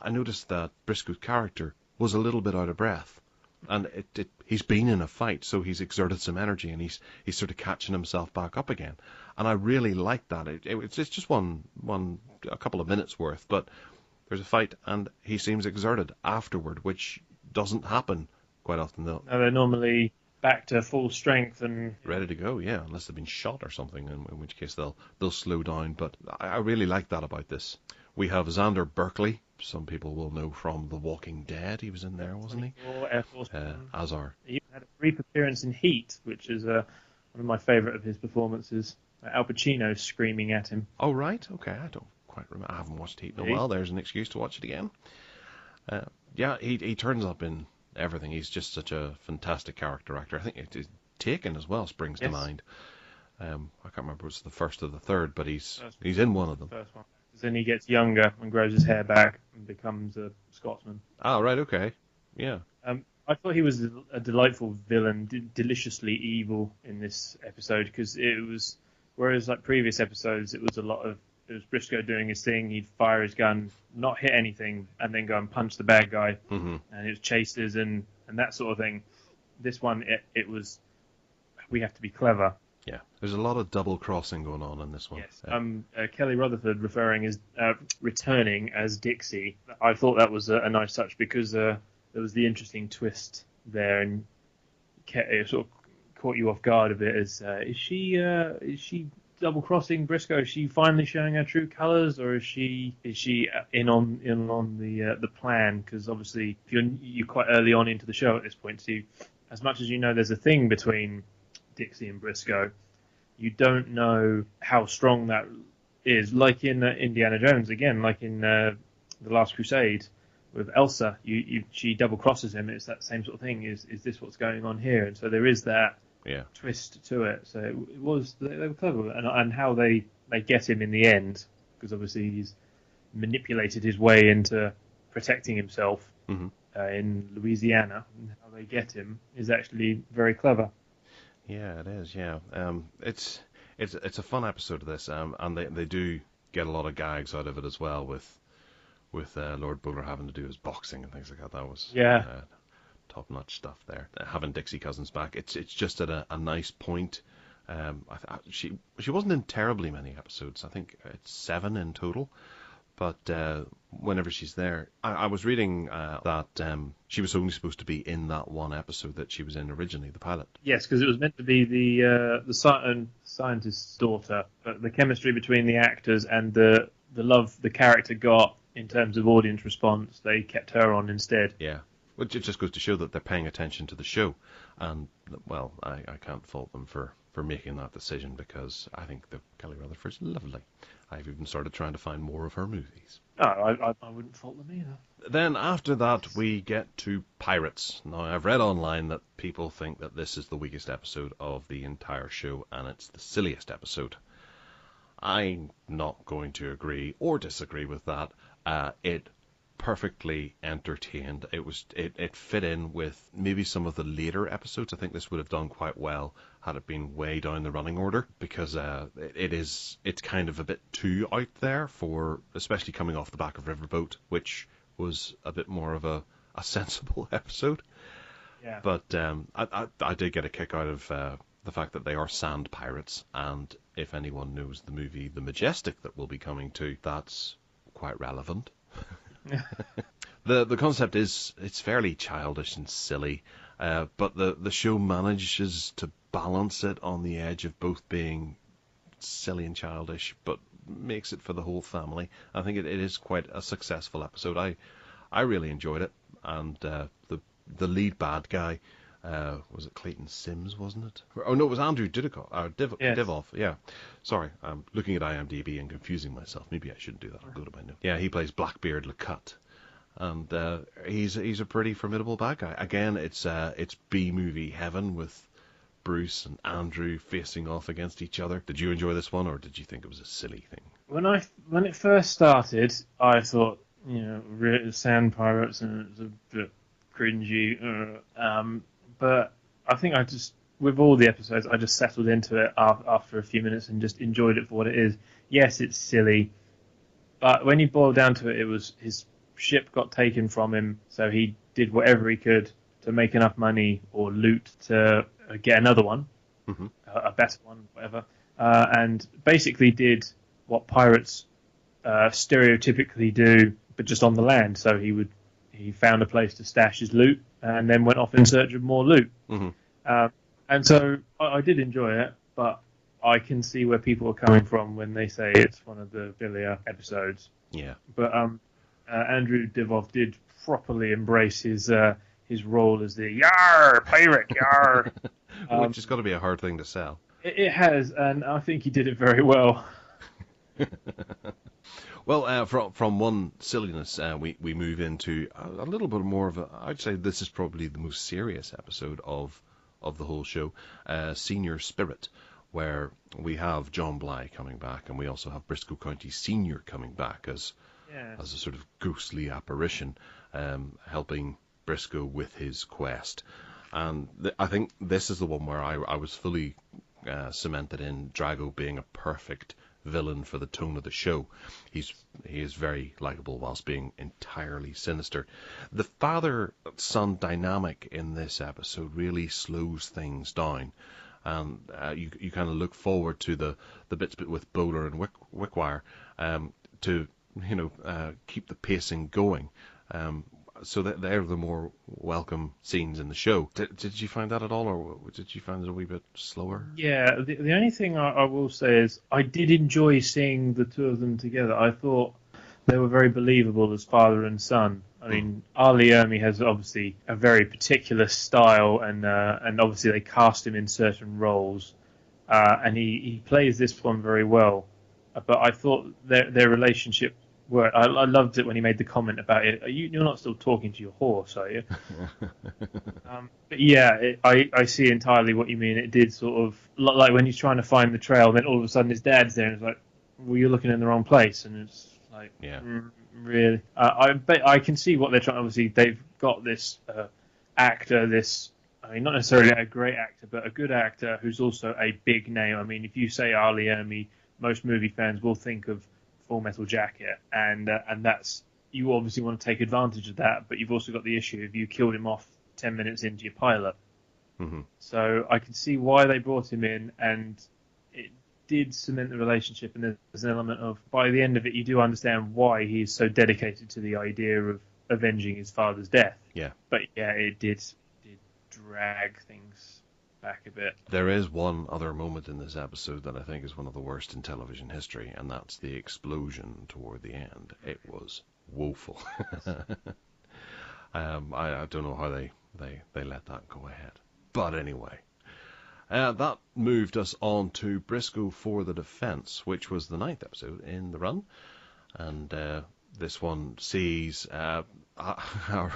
I noticed that Briscoe's character was a little bit out of breath. And he's been in a fight, so he's exerted some energy, and he's sort of catching himself back up again. And I really like that. It's just a couple of minutes worth, but there's a fight, and he seems exerted afterward, which doesn't happen quite often. No, they're normally back to full strength and ready to go, yeah, unless they've been shot or something, in which case they'll slow down. But I really like that about this. We have Xander Berkeley. Some people will know from The Walking Dead. He was in there, wasn't he? Air Force Azar. He even had a brief appearance in Heat, which is one of my favourite of his performances. Al Pacino screaming at him. Oh, right. Okay, I don't quite remember. I haven't watched Heat in a while. There's an excuse to watch it again. Yeah, he turns up in everything. He's just such a fantastic character actor. I think Taken as well springs to mind. I can't remember if it was the first or the third, but he's in one of them. First one. Then he gets younger and grows his hair back and becomes a Scotsman. Oh, right, okay. Yeah. I thought he was a delightful villain, deliciously evil in this episode, because it was, whereas like previous episodes, it was Briscoe doing his thing, he'd fire his gun, not hit anything, and then go and punch the bad guy, and it was chasers and that sort of thing. This one, it was, we have to be clever. Yeah, there's a lot of double crossing going on in this one. Yes. Kelly Rutherford returning as Dixie. I thought that was a nice touch, because there was the interesting twist there, and it sort of caught you off guard a bit. Is she double crossing Briscoe? Is she finally showing her true colours, or is she in on the plan? Because obviously you're quite early on into the show at this point, so as much as you know there's a thing between Dixie and Briscoe, you don't know how strong that is. Like in Indiana Jones, again, like in The Last Crusade with Elsa, she double crosses him. It's that same sort of thing. Is this what's going on here? And so there is that twist to it. So it was they were clever, and how they get him in the end, because obviously he's manipulated his way into protecting himself in Louisiana, and how they get him is actually very clever. Yeah, it is. Yeah, it's a fun episode of this, and they do get a lot of gags out of it as well, with Lord Bowler having to do his boxing and things like that. That was top-notch stuff there. Having Dixie Cousins back, it's just at a nice point. She wasn't in terribly many episodes. I think it's 7 in total. But whenever she's there, I was reading that she was only supposed to be in that one episode that she was in originally, the pilot. Yes, because it was meant to be the scientist's daughter, but the chemistry between the actors and the love the character got in terms of audience response, they kept her on instead. Yeah, which it just goes to show that they're paying attention to the show, and well, I can't fault them for making that decision, because I think that Kelly Rutherford's lovely. I've even started trying to find more of her movies. Oh, I wouldn't fault them either. Then after that, we get to Pirates. Now, I've read online that people think that this is the weakest episode of the entire show, and it's the silliest episode. I'm not going to agree or disagree with that. It perfectly entertained. It fit in with maybe some of the later episodes. I think this would have done quite well had it been way down the running order, because it's kind of a bit too out there, for especially coming off the back of Riverboat, which was a bit more of a sensible episode. Yeah. But I did get a kick out of the fact that they are sand pirates, and if anyone knows the movie The Majestic that we'll be coming to, that's quite relevant. The concept is, it's fairly childish and silly, but the show manages to balance it on the edge of both being silly and childish, but makes it for the whole family. I think it is quite a successful episode. I really enjoyed it, and the lead bad guy, was it Clayton Sims, wasn't it? Oh no, it was Andrew Divoff. Yeah, sorry, I'm looking at IMDb and confusing myself. Maybe I shouldn't do that. I'll go to my notes. Yeah, he plays Blackbeard Lecut, and he's a pretty formidable bad guy. Again, it's B-movie heaven, with Bruce and Andrew facing off against each other. Did you enjoy this one, or did you think it was a silly thing? When it first started, I thought, sand pirates, and it was a bit cringy. But I think with all the episodes, I just settled into it after a few minutes and just enjoyed it for what it is. Yes, it's silly, but when you boil down to it, it was his ship got taken from him, so he did whatever he could to make enough money or loot to get another one, a better one, whatever, and basically did what pirates stereotypically do, but just on the land. So he found a place to stash his loot, and then went off in search of more loot. And so I did enjoy it, but I can see where people are coming from when they say it's one of the sillier episodes. Yeah. But Andrew Divoff did properly embrace his role as the Yar pirate, Yar. Which has got to be a hard thing to sell. It has, and I think he did it very well. Well, from one silliness, we move into a little bit more of I'd say this is probably the most serious episode of the whole show, Senior Spirit, where we have John Bly coming back, and we also have Briscoe County Senior coming back as a sort of ghostly apparition, helping Briscoe with his quest. And I think this is the one where I was fully cemented in Drago being a perfect villain for the tone of the show. He is very likable whilst being entirely sinister. The father-son dynamic in this episode really slows things down, and you kind of look forward to the bits with Bowler and Wickwire to keep the pacing going. So that they're the more welcome scenes in the show. Did you find that at all, or did you find it a wee bit slower? Yeah, the only thing I will say is I did enjoy seeing the two of them together. I thought they were very believable as father and son. I mean, R. Lee Ermey has obviously a very particular style, and obviously they cast him in certain roles, and he plays this one very well. But I thought their relationship worked. I loved it when he made the comment about it. You're not still talking to your horse, are you? But yeah, I see entirely what you mean. It did sort of like when he's trying to find the trail, then all of a sudden his dad's there, and it's like, well, you're looking in the wrong place, and it's like, Yeah. Really, I can see what they're trying. Obviously, they've got this actor. I mean, not necessarily a great actor, but a good actor who's also a big name. I mean, if you say R. Lee Ermey, most movie fans will think of Full Metal Jacket, and that's, you obviously want to take advantage of that, but you've also got the issue of you killed him off 10 minutes into your pilot. Mm-hmm. So I can see why they brought him in, and it did cement the relationship, and there's an element of, by the end of it, you do understand why he's so dedicated to the idea of avenging his father's death. Yeah. But yeah, it did drag things back a bit. There is one other moment in this episode that I think is one of the worst in television history, and that's the explosion toward the end. It was woeful. I don't know how they let that go ahead. But anyway, that moved us on to Briscoe for the Defence, which was the 9th episode in the run. And this one sees a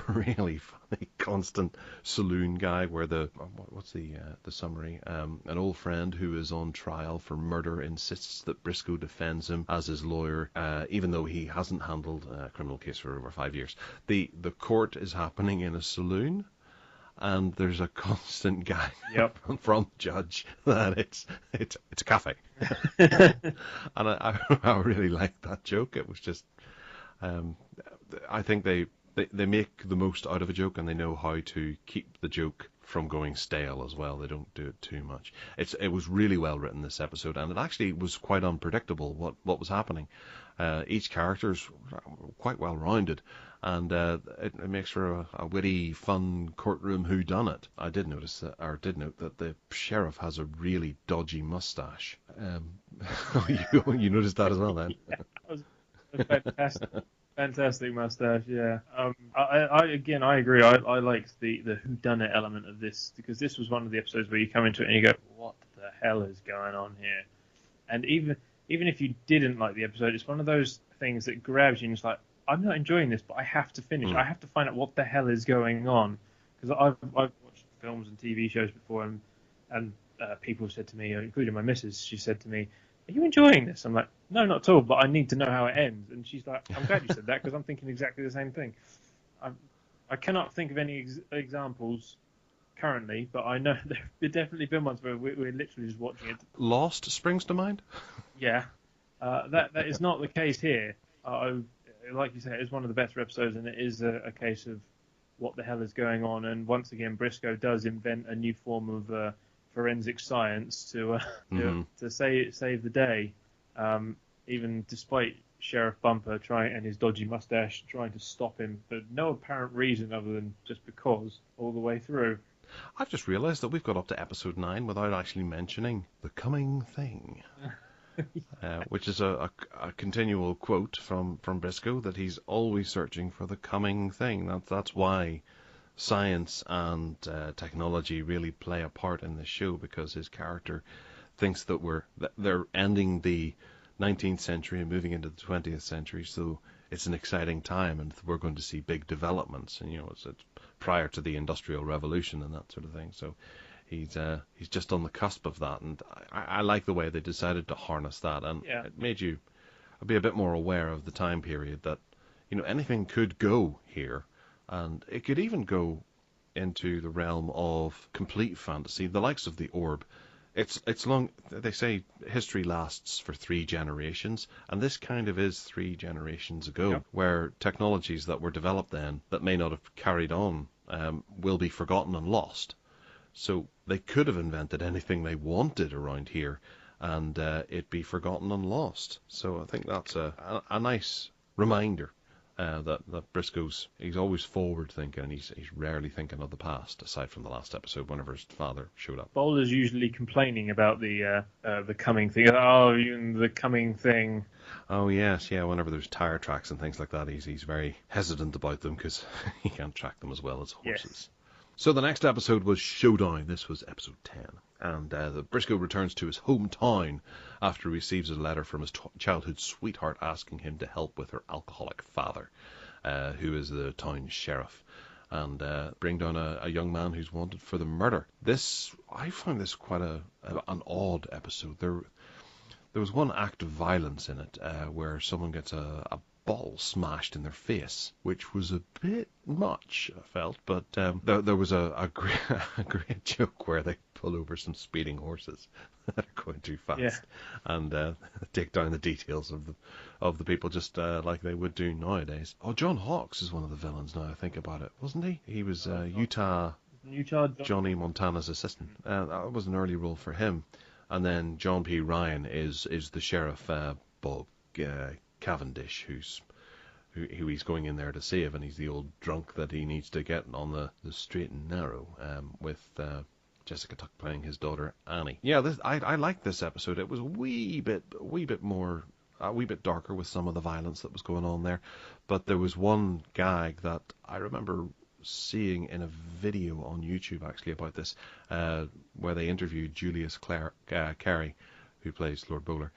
really funny constant saloon guy where what's the summary? An old friend who is on trial for murder insists that Briscoe defends him as his lawyer, even though he hasn't handled a criminal case for over 5 years. The court is happening in a saloon, and there's a constant gag from the judge that it's a cafe. And I really liked that joke. It was just, I think they make the most out of a joke, and they know how to keep the joke from going stale as well. They don't do it too much. It was really well written, this episode, and it actually was quite unpredictable what was happening. Each character's quite well rounded, and it makes for a witty, fun courtroom whodunit. I did note that the sheriff has a really dodgy mustache. You noticed that as well, then? Yeah, that was fantastic mustache. Yeah. I agree. I liked the whodunit element of this, because this was one of the episodes where you come into it and you go, what the hell is going on here? And even if you didn't like the episode, it's one of those things that grabs you and it's like, I'm not enjoying this, but I have to finish. I have to find out what the hell is going on. Because I've watched films and TV shows before, and people said to me, including my missus, she said to me, are you enjoying this? I'm like, no, not at all, but I need to know how it ends. And she's like, I'm glad you said that, because I'm thinking exactly the same thing. I cannot think of any examples currently, but I know there have definitely been ones where we're literally just watching it. Lost springs to mind? Yeah. That is not the case here. Like you say, it is one of the better episodes, and it is a case of what the hell is going on. And once again, Briscoe does invent a new form of forensic science to save the day, even despite Sheriff Bumper and his dodgy mustache trying to stop him for no apparent reason other than just because all the way through. I've just realised that we've got up to episode 9 without actually mentioning the coming thing. Which is a continual quote from Briscoe, that he's always searching for the coming thing. That's why science and technology really play a part in this show, because his character thinks that they're ending the 19th century and moving into the 20th century, so it's an exciting time and we're going to see big developments, and it's prior to the Industrial Revolution and that sort of thing. So he's just on the cusp of that, and I like the way they decided to harness that, and it made you be a bit more aware of the time period, that anything could go here, and it could even go into the realm of complete fantasy, the likes of the Orb. It's long. They say history lasts for 3 generations, and this kind of is 3 generations ago, where technologies that were developed then that may not have carried on will be forgotten and lost. So they could have invented anything they wanted around here, and it'd be forgotten and lost. So I think that's a nice reminder that Briscoe's, he's always forward thinking, and he's rarely thinking of the past, aside from the last episode whenever his father showed up. Bowler's usually complaining about the coming thing. Oh, the coming thing. Oh yes, yeah. Whenever there's tire tracks and things like that, he's very hesitant about them because he can't track them as well as horses. Yes. So the next episode was Showdown. This was episode 10. And the Briscoe returns to his hometown after he receives a letter from his childhood sweetheart asking him to help with her alcoholic father, who is the town sheriff, and bring down a young man who's wanted for the murder. I found this quite an odd episode. There was one act of violence in it where someone gets a bottle smashed in their face, which was a bit much, I felt, but there was a great joke where they pull over some speeding horses that are going too fast, and take down the details of the people just like they would do nowadays. Oh, John Hawkes is one of the villains now I think about it, wasn't he? He was Utah Johnny Montana's assistant. That was an early role for him. And then John P. Ryan is the sheriff, Bob Cavendish, who he's going in there to save, and he's the old drunk that he needs to get on the straight and narrow, with Jessica Tuck playing his daughter Annie. Yeah, I liked this episode. It was a wee bit darker with some of the violence that was going on there, but there was one gag that I remember seeing in a video on YouTube actually about this, where they interviewed Julius Carey, who plays Lord Bowler,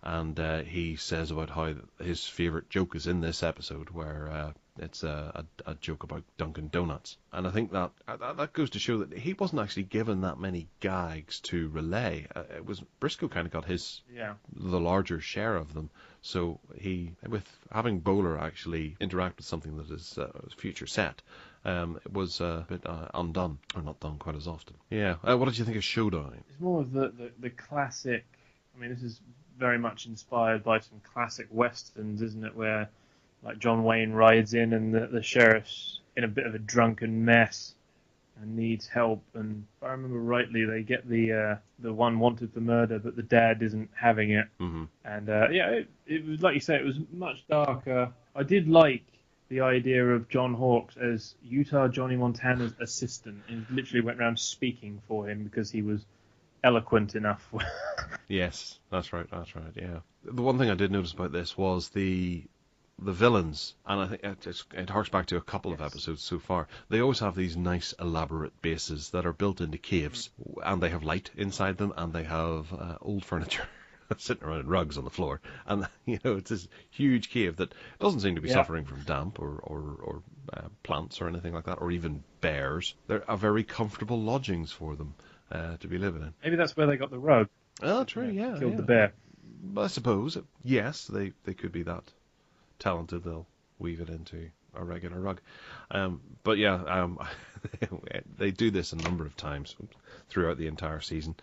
and he says about how his favourite joke is in this episode, where it's a joke about Dunkin' Donuts. And I think that goes to show that he wasn't actually given that many gags to relay. It was Briscoe kind of got the larger share of them. So he, with having Bowler actually interact with something that is future set, it was a bit undone, or not done quite as often. Yeah. What did you think of Showdown? It's more of the classic. I mean, this is very much inspired by some classic westerns, isn't it? Where like John Wayne rides in and the sheriff's in a bit of a drunken mess and needs help. And if I remember rightly, they get the one wanted for murder, but the dad isn't having it. Mm-hmm. And it was like you say, it was much darker. I did like the idea of John Hawkes as Utah Johnny Montana's assistant, and literally went around speaking for him because he was eloquent enough. Yes, that's right, yeah. The one thing I did notice about this was the villains, and I think it harks back to a couple of episodes so far. They always have these nice elaborate bases that are built into caves, and they have light inside them, and they have old furniture sitting around in rugs on the floor, and it's this huge cave that doesn't seem to be suffering from damp or plants or anything like that, or even bears. They're very comfortable lodgings for them to be living in. Maybe that's where they got the rug. Oh, true, yeah. Killed the bear. I suppose, yes, they could be that talented. They'll weave it into a regular rug. But yeah, they do this a number of times throughout the entire season,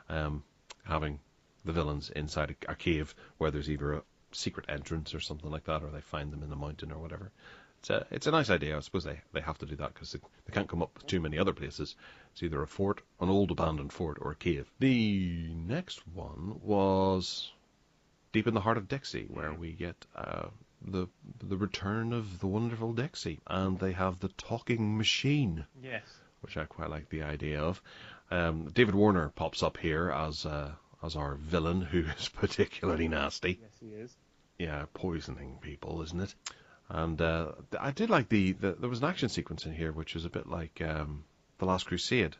having the villains inside a cave where there's either a secret entrance or something like that, or they find them in the mountain or whatever. It's a nice idea. I suppose they have to do that because they can't come up with too many other places. It's either a fort, an old abandoned fort, or a cave. The next one was deep in the heart of Dixie, where we get the return of the wonderful Dixie, and they have the talking machine. Yes. Which I quite like the idea of. David Warner pops up here as our villain, who is particularly nasty. Yes, he is. Yeah, poisoning people, isn't it? And I did like there was an action sequence in here which was a bit like The Last Crusade,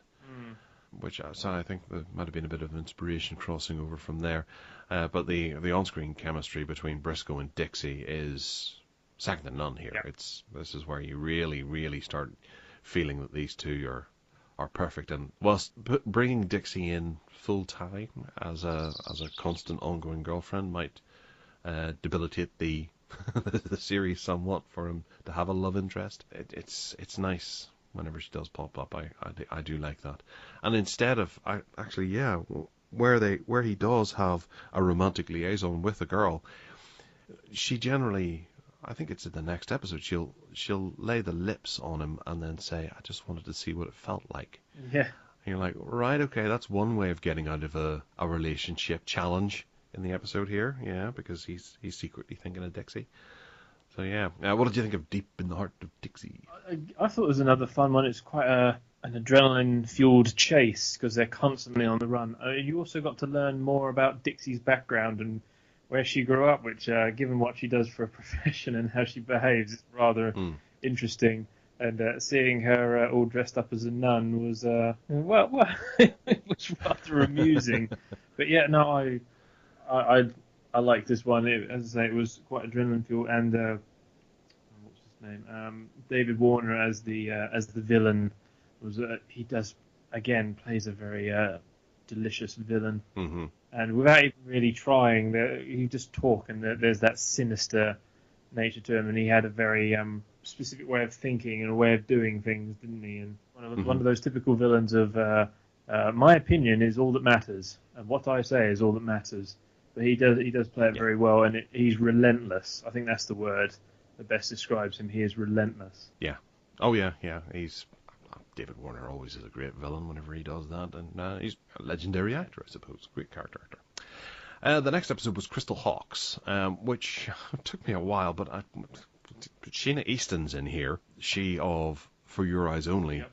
which I think there might have been a bit of inspiration crossing over from there. But the on-screen chemistry between Briscoe and Dixie is second to none here. Yeah. This is where you really, really start feeling that these two are perfect. And whilst bringing Dixie in full time as a constant ongoing girlfriend might debilitate the series somewhat for him to have a love interest, it's nice whenever she does pop up. I do like that. And instead of where he does have a romantic liaison with a girl, she generally, I think it's in the next episode, she'll lay the lips on him and then say, I just wanted to see what it felt like. Yeah. And you're like, right, okay, that's one way of getting out of a relationship challenge in the episode here, yeah, because he's secretly thinking of Dixie. So yeah, what did you think of Deep in the Heart of Dixie? I thought it was another fun one. It's quite an adrenaline-fueled chase because they're constantly on the run. You also got to learn more about Dixie's background and where she grew up, which, given what she does for a profession and how she behaves, is rather interesting. And seeing her all dressed up as a nun was, well, it was rather amusing. But yeah, no, I liked this one. As I say, it was quite adrenaline-fueled, and what's his name? David Warner as the villain was. He does again plays a very delicious villain, and without even really trying, he just talk, and there's that sinister nature to him, and he had a very specific way of thinking and a way of doing things, didn't he? And one of those typical villains of my opinion is all that matters, and what I say is all that matters. But he does play it very well, and he's relentless. I think that's the word that best describes him. He is relentless. Yeah. Oh yeah. He's David Warner always is a great villain whenever he does that, and he's a legendary actor, I suppose. Great character actor. The next episode was Crystal Hawks, which took me a while, but Sheena Easton's in here. She of For Your Eyes Only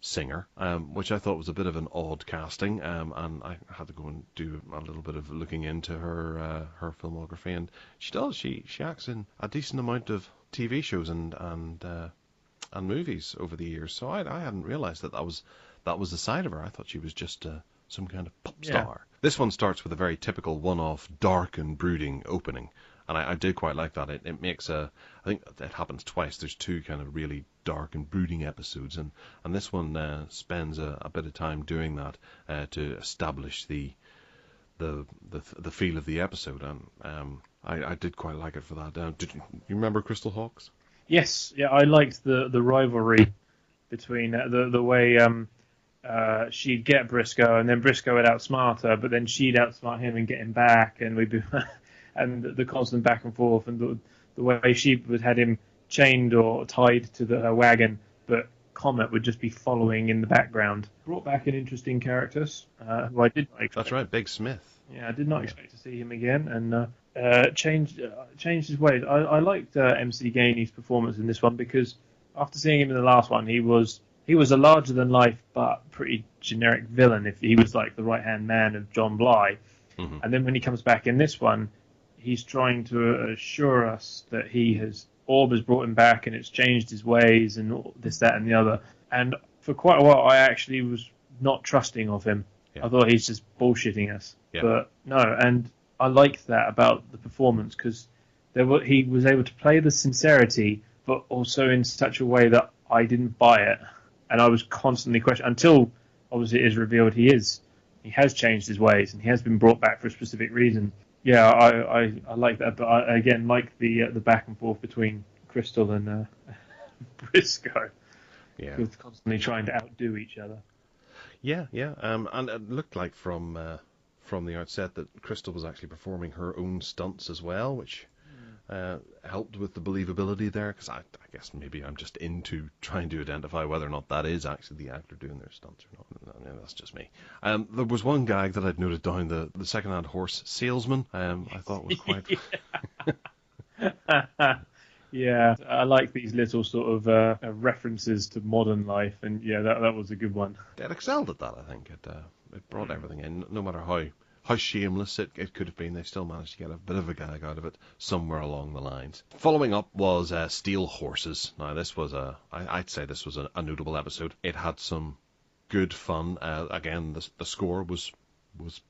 singer, which I thought was a bit of an odd casting, and I had to go and do a little bit of looking into her filmography, and she acts in a decent amount of TV shows and movies over the years. So I hadn't realised that was the side of her. I thought she was just some kind of pop star. This one starts with a very typical one-off, dark and brooding opening. And I did quite like that. It makes I think it happens twice. There's two kind of really dark and brooding episodes, and this one spends a bit of time doing that to establish the feel of the episode. And I did quite like it for that. Did you remember Crystal Hawks? Yes, yeah, I liked the rivalry between the way she'd get Briscoe, and then Briscoe would outsmart her, but then she'd outsmart him and get him back, and we'd be. And the constant back and forth, and the way she would had him chained or tied to her wagon, but Comet would just be following in the background. Brought back an interesting character who I did not expect. That's right, Big Smith. Yeah, I did not expect to see him again, and changed his ways. I liked MC Gainey's performance in this one because after seeing him in the last one, he was a larger than life but pretty generic villain. If he was like the right hand man of John Bly, and then when he comes back in this one, he's trying to assure us that Orb has brought him back and it's changed his ways and all this, that, and the other. And for quite a while, I actually was not trusting of him. Yeah. I thought he's just bullshitting us. Yeah. But no, and I liked that about the performance because he was able to play the sincerity, but also in such a way that I didn't buy it. And I was constantly questioning until obviously it is revealed he has changed his ways and he has been brought back for a specific reason. Yeah, I like that, but I again like the back and forth between Crystal and Briscoe. Yeah, who's constantly trying to outdo each other. Yeah. And it looked like from the outset that Crystal was actually performing her own stunts as well, which helped with the believability there. Because I guess maybe I'm just into trying to identify whether or not that is actually the actor doing their stunts or not. No, that's just me. There was one gag that I'd noted down, the second-hand horse salesman. I thought was quite. Yeah, I like these little sort of references to modern life, and yeah, that was a good one. It excelled at that, I think. It brought everything in, no matter how shameless it could have been. They still managed to get a bit of a gag out of it somewhere along the lines. Following up was Steel Horses. Now, this was I'd say this was a notable episode. It had some good fun. Again, the score was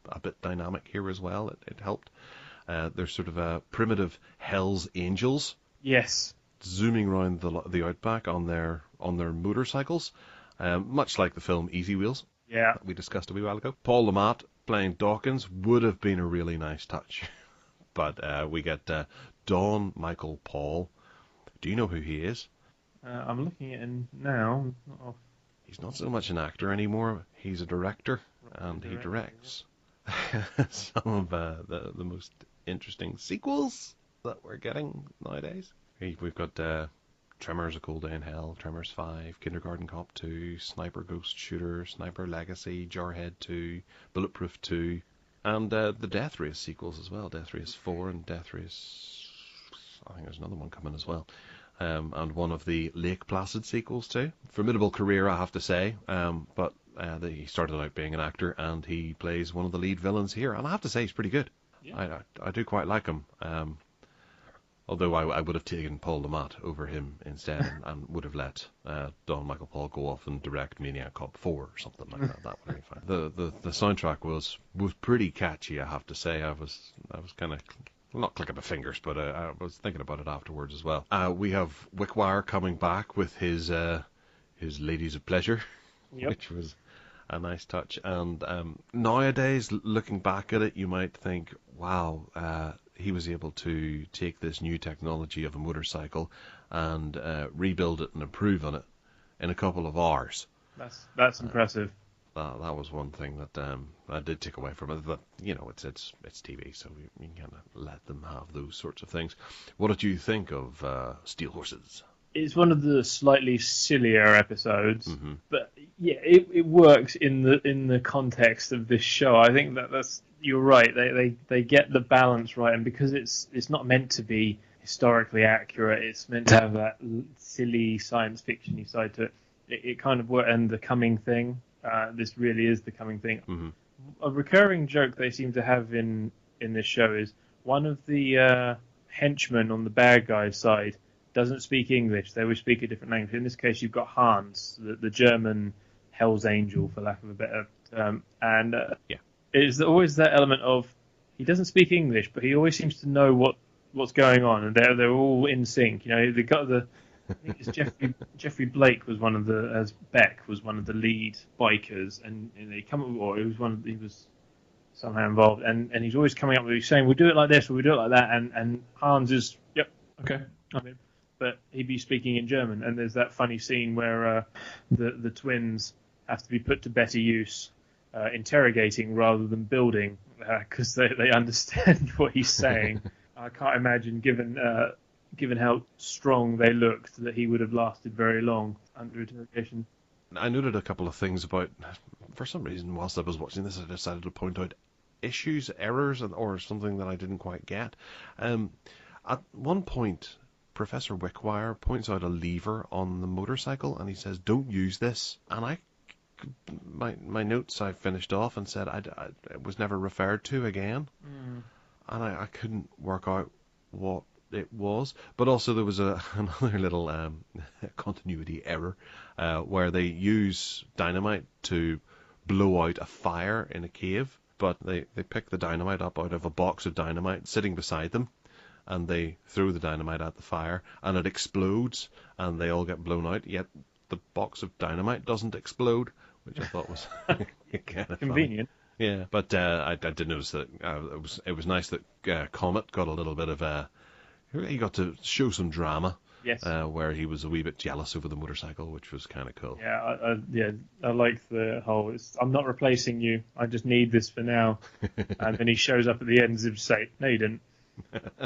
a bit dynamic here as well. It helped. There's sort of a primitive Hell's Angels. Yes. Zooming around the outback on their motorcycles, much like the film Easy Wheels. Yeah. That we discussed a wee while ago. Paul Le Mat playing Dawkins would have been a really nice touch. But we get Don Michael Paul. Do you know who he is? I'm looking at him now. He's not so much an actor anymore. He's a director, and he directs some of the most interesting sequels that we're getting nowadays. We've got Tremors: A Cold Day in Hell, Tremors 5, Kindergarten Cop 2, Sniper Ghost Shooter, Sniper Legacy, Jarhead 2, Bulletproof 2, and the Death Race sequels as well, Death Race 4 and Death Race, I think there's another one coming as well. And one of the Lake Placid sequels too. Formidable career, I have to say. But he started out being an actor, and he plays one of the lead villains here. And I have to say, he's pretty good. Yeah. I do quite like him. Although I would have taken Paul Lamont over him instead, and would have let Don Michael Paul go off and direct Maniac Cop 4 or something like that. That would have been fine. The soundtrack was pretty catchy, I have to say. I was kind of not clicking my fingers, but I was thinking about it afterwards as well. We have Wickwire coming back with his Ladies of Pleasure, which was a nice touch. And nowadays, looking back at it, you might think, wow, he was able to take this new technology of a motorcycle and rebuild it and improve on it in a couple of hours. That's impressive. That was one thing that I did take away from it. But it's TV, so you can kind of let them have those sorts of things. What did you think of Steel Horses? It's one of the slightly sillier episodes, but yeah, it works in the context of this show. I think that's you're right. They get the balance right, and because it's not meant to be historically accurate, it's meant to have that silly science fiction-y side to it. It kind of works. And the coming thing. This really is the coming thing. A recurring joke they seem to have in this show is one of the henchmen on the bad guy's side doesn't speak English. They always speak a different language. In this case, you've got Hans, the German Hell's Angel, for lack of a better term. And it's always that element of he doesn't speak English, but he always seems to know what's going on, and they're all in sync. They got the. I think it's Jeffrey Blake was one of the, as Beck was one of the lead bikers, and they come up, or he was somehow involved, and he's always coming up with, he's saying, we'll do it like this, or we'll do it like that, and Hans is, yep, okay, I'm in. But he'd be speaking in German, and there's that funny scene where the twins have to be put to better use, interrogating rather than building, because they understand what he's saying. I can't imagine, given how strong they looked, that he would have lasted very long under interrogation. I noted a couple of things about, for some reason, whilst I was watching this, I decided to point out errors, or something that I didn't quite get. At one point, Professor Wickwire points out a lever on the motorcycle, and he says, "Don't use this." And my notes I finished off and said it was never referred to again, and I couldn't work out what it was. But also there was another little continuity error where they use dynamite to blow out a fire in a cave, but they pick the dynamite up out of a box of dynamite sitting beside them, and they throw the dynamite at the fire, and it explodes, and they all get blown out, yet the box of dynamite doesn't explode, which I thought was kind of convenient. Funny. Yeah, but I did notice that it was nice that Comet got a little bit of he got to show some drama. Yes. Where he was a wee bit jealous over the motorcycle, which was kind of cool. Yeah, I like the whole, I'm not replacing you, I just need this for now. And then he shows up at the end and say, no, you didn't.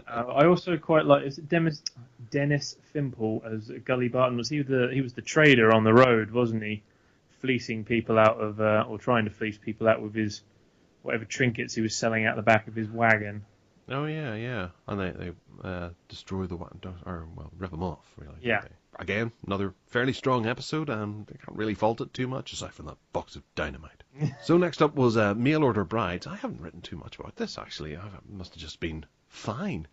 I also quite like, is it Dennis Fimple as Gully Barton? He was the trader on the road, wasn't he? Fleecing people out of, or trying to fleece people out with his, whatever trinkets he was selling out the back of his wagon. Oh yeah, and they destroy the wagon, or rip them off, really. Yeah. Again, another fairly strong episode, and I can't really fault it too much, aside from that box of dynamite. So next up was Mail Order Brides. I haven't written too much about this, actually. I must have just been fine.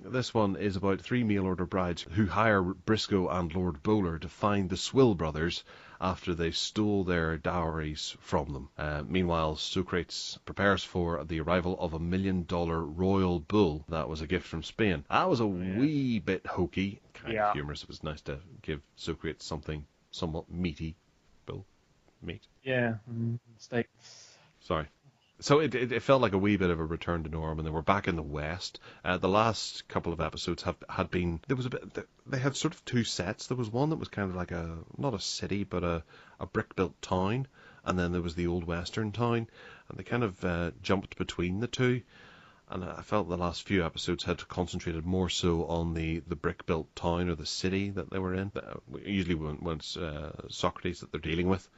This one is about 3 mail order brides who hire Briscoe and Lord Bowler to find the Swill brothers after they stole their dowries from them. Meanwhile, Socrates prepares for the arrival of $1 million royal bull that was a gift from Spain. That was a wee bit hokey, kind of humorous. It was nice to give Socrates something somewhat meaty. Bull meat. Yeah, steak. Sorry. So it felt like a wee bit of a return to norm, and they were back in the West. The last couple of episodes had been, there was a bit, they had sort of two sets. There was one that was kind of like not a city, but a brick-built town, and then there was the old Western town, and they kind of jumped between the two. And I felt the last few episodes had concentrated more so on the brick-built town or the city that they were in. Usually when it's Socrates that they're dealing with,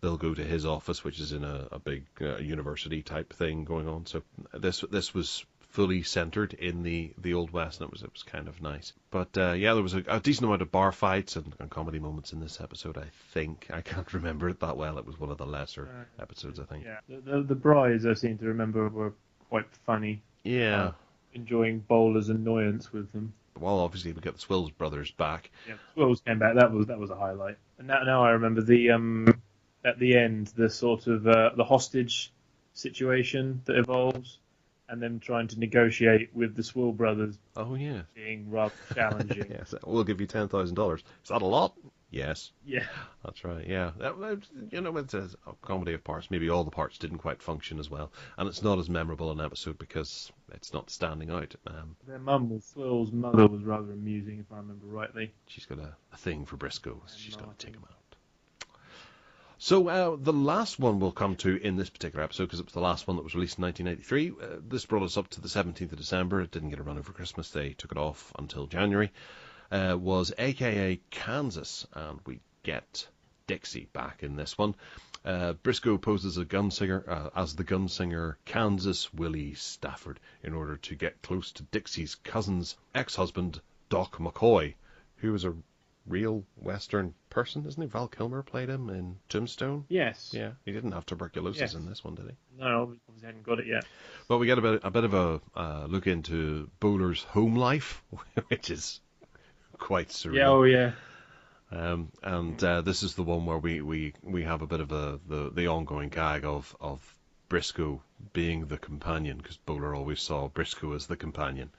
they'll go to his office, which is in a big university type thing going on. So this was fully centered in the Old West, and it was kind of nice. But yeah, there was a decent amount of bar fights and comedy moments in this episode. I think I can't remember it that well. It was one of the lesser episodes, I think. Yeah, the brides I seem to remember were quite funny. Yeah. Enjoying Bowler's annoyance with them. Well, obviously we get the Swills brothers back. Yeah, Swills came back. That was a highlight. And now I remember the at the end the sort of the hostage situation that evolves, and them trying to negotiate with the Swill brothers. Oh yeah, being rather challenging. Yes, we'll give you $10,000. Is that a lot? Yes. Yeah. That's right, yeah. It's a comedy of parts. Maybe all the parts didn't quite function as well. And it's not as memorable an episode because it's not standing out. Their mum Swill's mother was rather amusing, if I remember rightly. She's got a thing for Briscoe. She's got to take him out. So the last one we'll come to in this particular episode, because it was the last one that was released in 1983. This brought us up to the 17th of December. It didn't get a run over Christmas. They took it off until January. Was AKA Kansas, and we get Dixie back in this one. Briscoe poses as the gunslinger Kansas Willie Stafford in order to get close to Dixie's cousin's ex-husband, Doc McCoy, who was a real Western person, isn't he? Val Kilmer played him in Tombstone. Yes. Yeah, he didn't have tuberculosis in this one, did he? No, obviously hadn't got it yet. But we get a bit of a look into Bowler's home life, which is quite surreal. Yeah, oh yeah. And this is the one where we have a bit of the ongoing gag of Briscoe being the companion, because Bowler always saw Briscoe as the companion.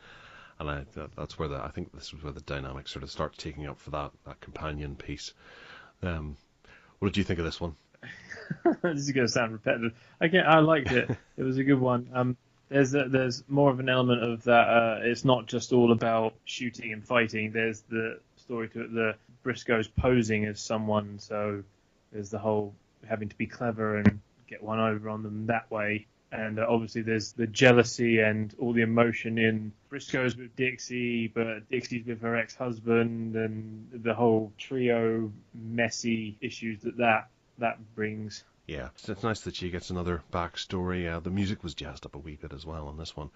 And that's where I think this was where the dynamic sort of starts taking up for that companion piece. What did you think of this one? This is going to sound repetitive. I liked it. It was a good one. There's more of an element of that. It's not just all about shooting and fighting. There's the story to it. The Briscoe's posing as someone, so there's the whole having to be clever and get one over on them that way. And obviously there's the jealousy and all the emotion in Briscoe's with Dixie, but Dixie's with her ex-husband, and the whole trio messy issues that brings. Yeah, it's nice that she gets another backstory. The music was jazzed up a wee bit as well on this one.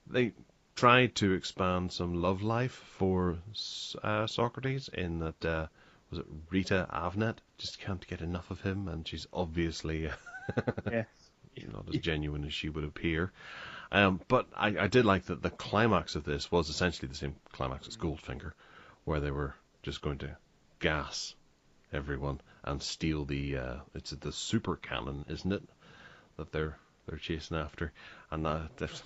They tried to expand some love life for Socrates in that, was it Rita Avnet? Just can't get enough of him, and she's obviously Yes. not as genuine as she would appear. But I did like that the climax of this was essentially the same climax as Goldfinger, where they were just going to gas everyone and steal it's the super cannon, isn't it, that they're chasing after, and that's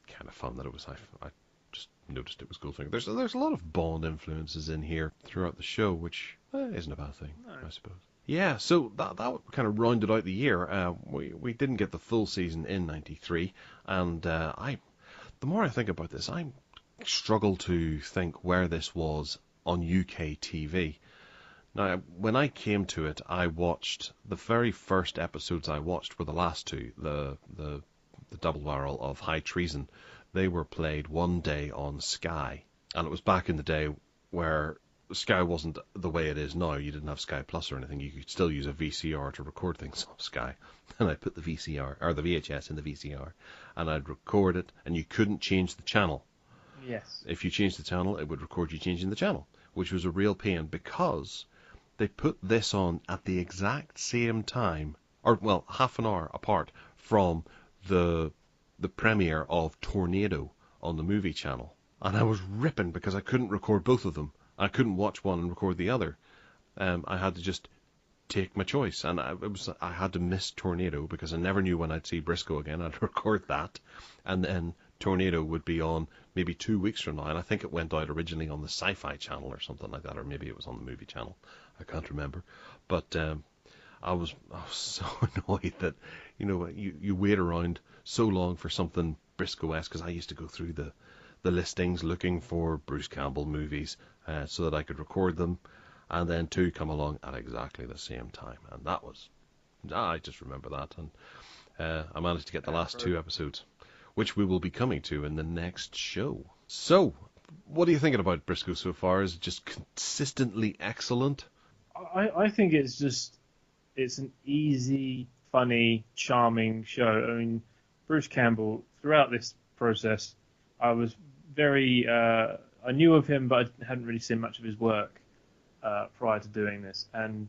kind of fun that it was. I just noticed it was Goldfinger. There's a lot of Bond influences in here throughout the show, which isn't a bad thing, I suppose. Yeah, so that kind of rounded out the year. We didn't get the full season in '93, and the more I think about this, I struggle to think where this was on UK TV. Now, when I came to it, I watched the very first episodes I watched were the last two, the double barrel of High Treason. They were played one day on Sky, and it was back in the day where Sky wasn't the way it is now. You didn't have Sky Plus or anything. You could still use a VCR to record things off Sky. And I put the VCR or the VHS in the VCR, and I'd record it, and you couldn't change the channel. Yes. If you changed the channel, it would record you changing the channel, which was a real pain because they put this on at the exact same time, or well, half an hour apart from the premiere of Tornado on the movie channel. And I was ripping because I couldn't record both of them. I couldn't watch one and record the other. I had to just take my choice, and I had to miss Tornado because I never knew when I'd see Briscoe again. I'd record that, and then Tornado would be on maybe 2 weeks from now, and I think it went out originally on the Sci-Fi Channel or something like that, or maybe it was on the movie channel. I can't remember, but I was so annoyed that you wait around so long for something Briscoe-esque, because I used to go through the listings looking for Bruce Campbell movies so that I could record them, and then two come along at exactly the same time, and that was, I just remember that, and I managed to get the last two episodes, which we will be coming to in the next show. So, what are you thinking about Briscoe so far? Is it just consistently excellent? I think it's an easy, funny, charming show. I mean, Bruce Campbell, throughout this process, I was very I knew of him, but I hadn't really seen much of his work prior to doing this, and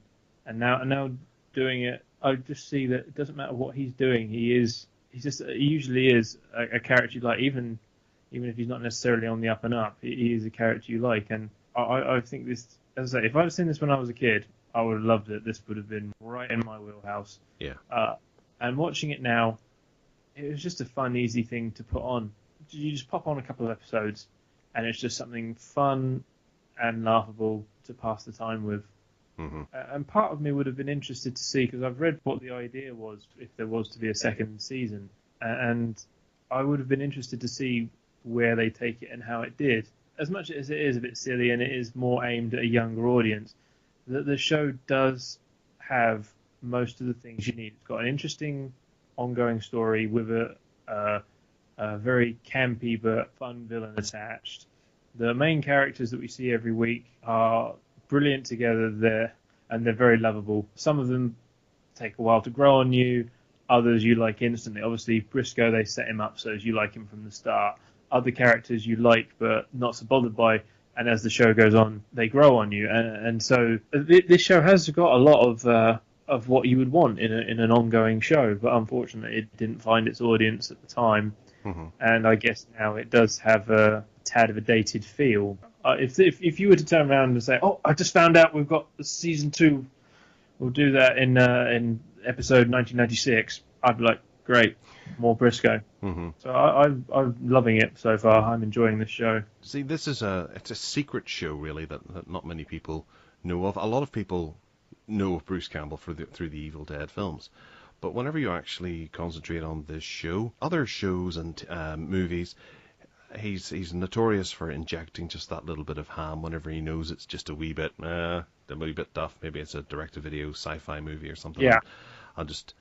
now doing it, I just see that it doesn't matter what he's doing. He usually is a character you like, even if he's not necessarily on the up and up. He is a character you like, and I think this, as I say, if I'd have seen this when I was a kid, I would have loved it. This would have been right in my wheelhouse. Yeah. And watching it now, it was just a fun, easy thing to put on. You just pop on a couple of episodes, and it's just something fun and laughable to pass the time with. Mm-hmm. And part of me would have been interested to see, because I've read what the idea was if there was to be a second season, and I would have been interested to see where they take it and how it did. As much as it is a bit silly and it is more aimed at a younger audience, the show does have most of the things you need. It's got an interesting ongoing story with a very campy but fun villain attached. The main characters that we see every week are brilliant together there, and they're very lovable. Some of them take a while to grow on you, others you like instantly. Obviously, Briscoe, they set him up so as you like him from the start. Other characters you like but not so bothered by, and as the show goes on, they grow on you. And so this show has got a lot of what you would want in an ongoing show, but unfortunately it didn't find its audience at the time. Mm-hmm. And I guess now it does have a tad of a dated feel. If you were to turn around and say, "Oh, I just found out we've got season 2, we'll do that in episode 1996," I'd be like, "Great, more Briscoe." Mm-hmm. So I'm loving it so far. I'm enjoying this show. See, this is it's a secret show really that not many people know of. A lot of people know of Bruce Campbell through the Evil Dead films, but whenever you actually concentrate on this show, other shows and movies, he's notorious for injecting just that little bit of ham whenever he knows it's just a wee bit duff. Maybe it's a direct-to-video sci-fi movie or something. Yeah.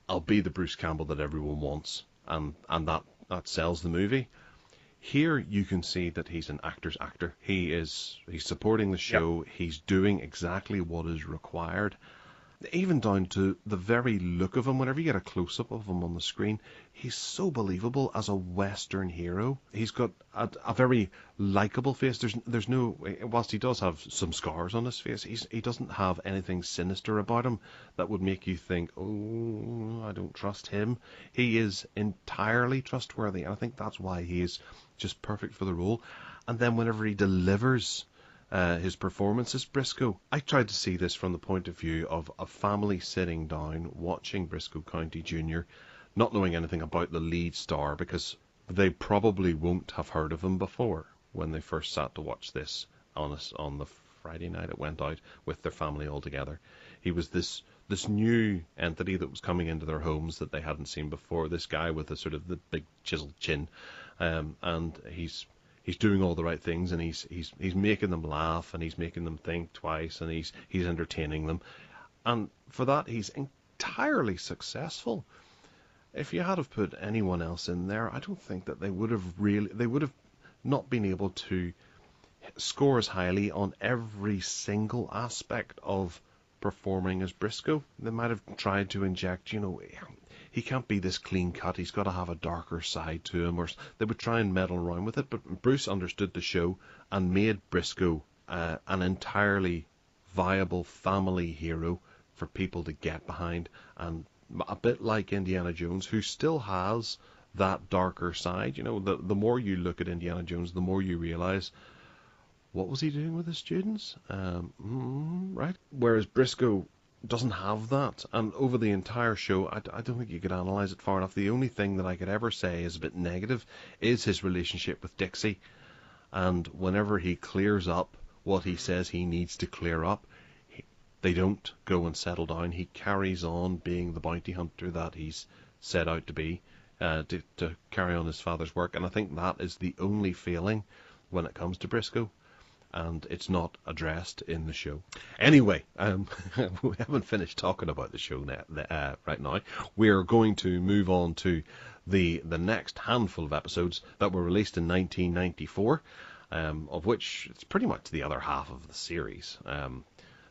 I'll be the Bruce Campbell that everyone wants, and that sells the movie. Here you can see that he's an actor's actor. He's supporting the show. Yep. He's doing exactly what is required. Even down to the very look of him. Whenever you get a close-up of him on the screen, he's so believable as a Western hero. He's got a very likable face. There's no, whilst he does have some scars on his face, he doesn't have anything sinister about him that would make you think, oh, I don't trust him. He is entirely trustworthy, and I think that's why he is just perfect for the role. And then whenever he delivers his performance as Briscoe, I tried to see this from the point of view of a family sitting down watching Briscoe County Jr., not knowing anything about the lead star, because they probably won't have heard of him before when they first sat to watch this on the Friday night it went out with their family all together. He was this new entity that was coming into their homes that they hadn't seen before, this guy with the big chiseled chin, and he's doing all the right things, and he's making them laugh, and he's making them think twice, and he's entertaining them, and for that he's entirely successful. If you had have put anyone else in there, I don't think that they would have not been able to score as highly on every single aspect of performing as Briscoe. They might have tried to inject, he can't be this clean cut, he's got to have a darker side to him, or they would try and meddle around with it, but Bruce understood the show and made Briscoe an entirely viable family hero for people to get behind, and a bit like Indiana Jones, who still has that darker side. The more you look at Indiana Jones, the more you realise, what was he doing with his students? Right? Whereas Briscoe doesn't have that, and over the entire show, I don't think you could analyse it far enough. The only thing that I could ever say is a bit negative is his relationship with Dixie, and whenever he clears up what he says he needs to clear up, they don't go and settle down. He carries on being the bounty hunter that he's set out to be, to carry on his father's work, and I think that is the only failing when it comes to Briscoe, and it's not addressed in the show. Anyway, we haven't finished talking about the show right now. We're going to move on to the next handful of episodes that were released in 1994, of which it's pretty much the other half of the series.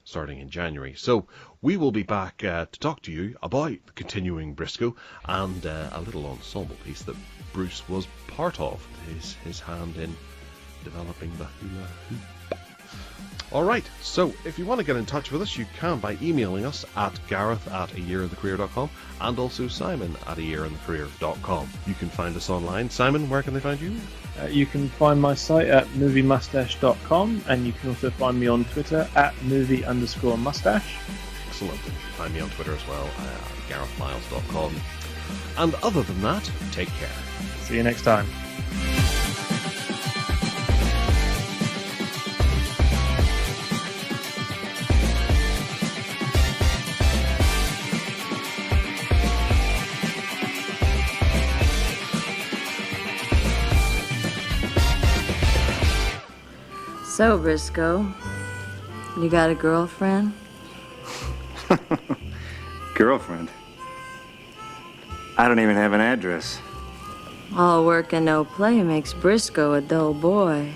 starting in January. So we will be back to talk to you about the continuing Briscoe and a little ensemble piece that Bruce was part of, his hand in developing the hula hoop. Alright, so if you want to get in touch with us, you can by emailing us at gareth@ayearinthecareer.com and also simon@ayearinthecareer.com. You can find us online. Simon, where can they find you? You can find my site at moviemustache.com, and you can also find me on Twitter at movie_mustache. Excellent. You can find me on Twitter as well at garethmiles.com. And other than that, take care. See you next time. So, Briscoe, you got a girlfriend? Girlfriend? I don't even have an address. All work and no play makes Briscoe a dull boy.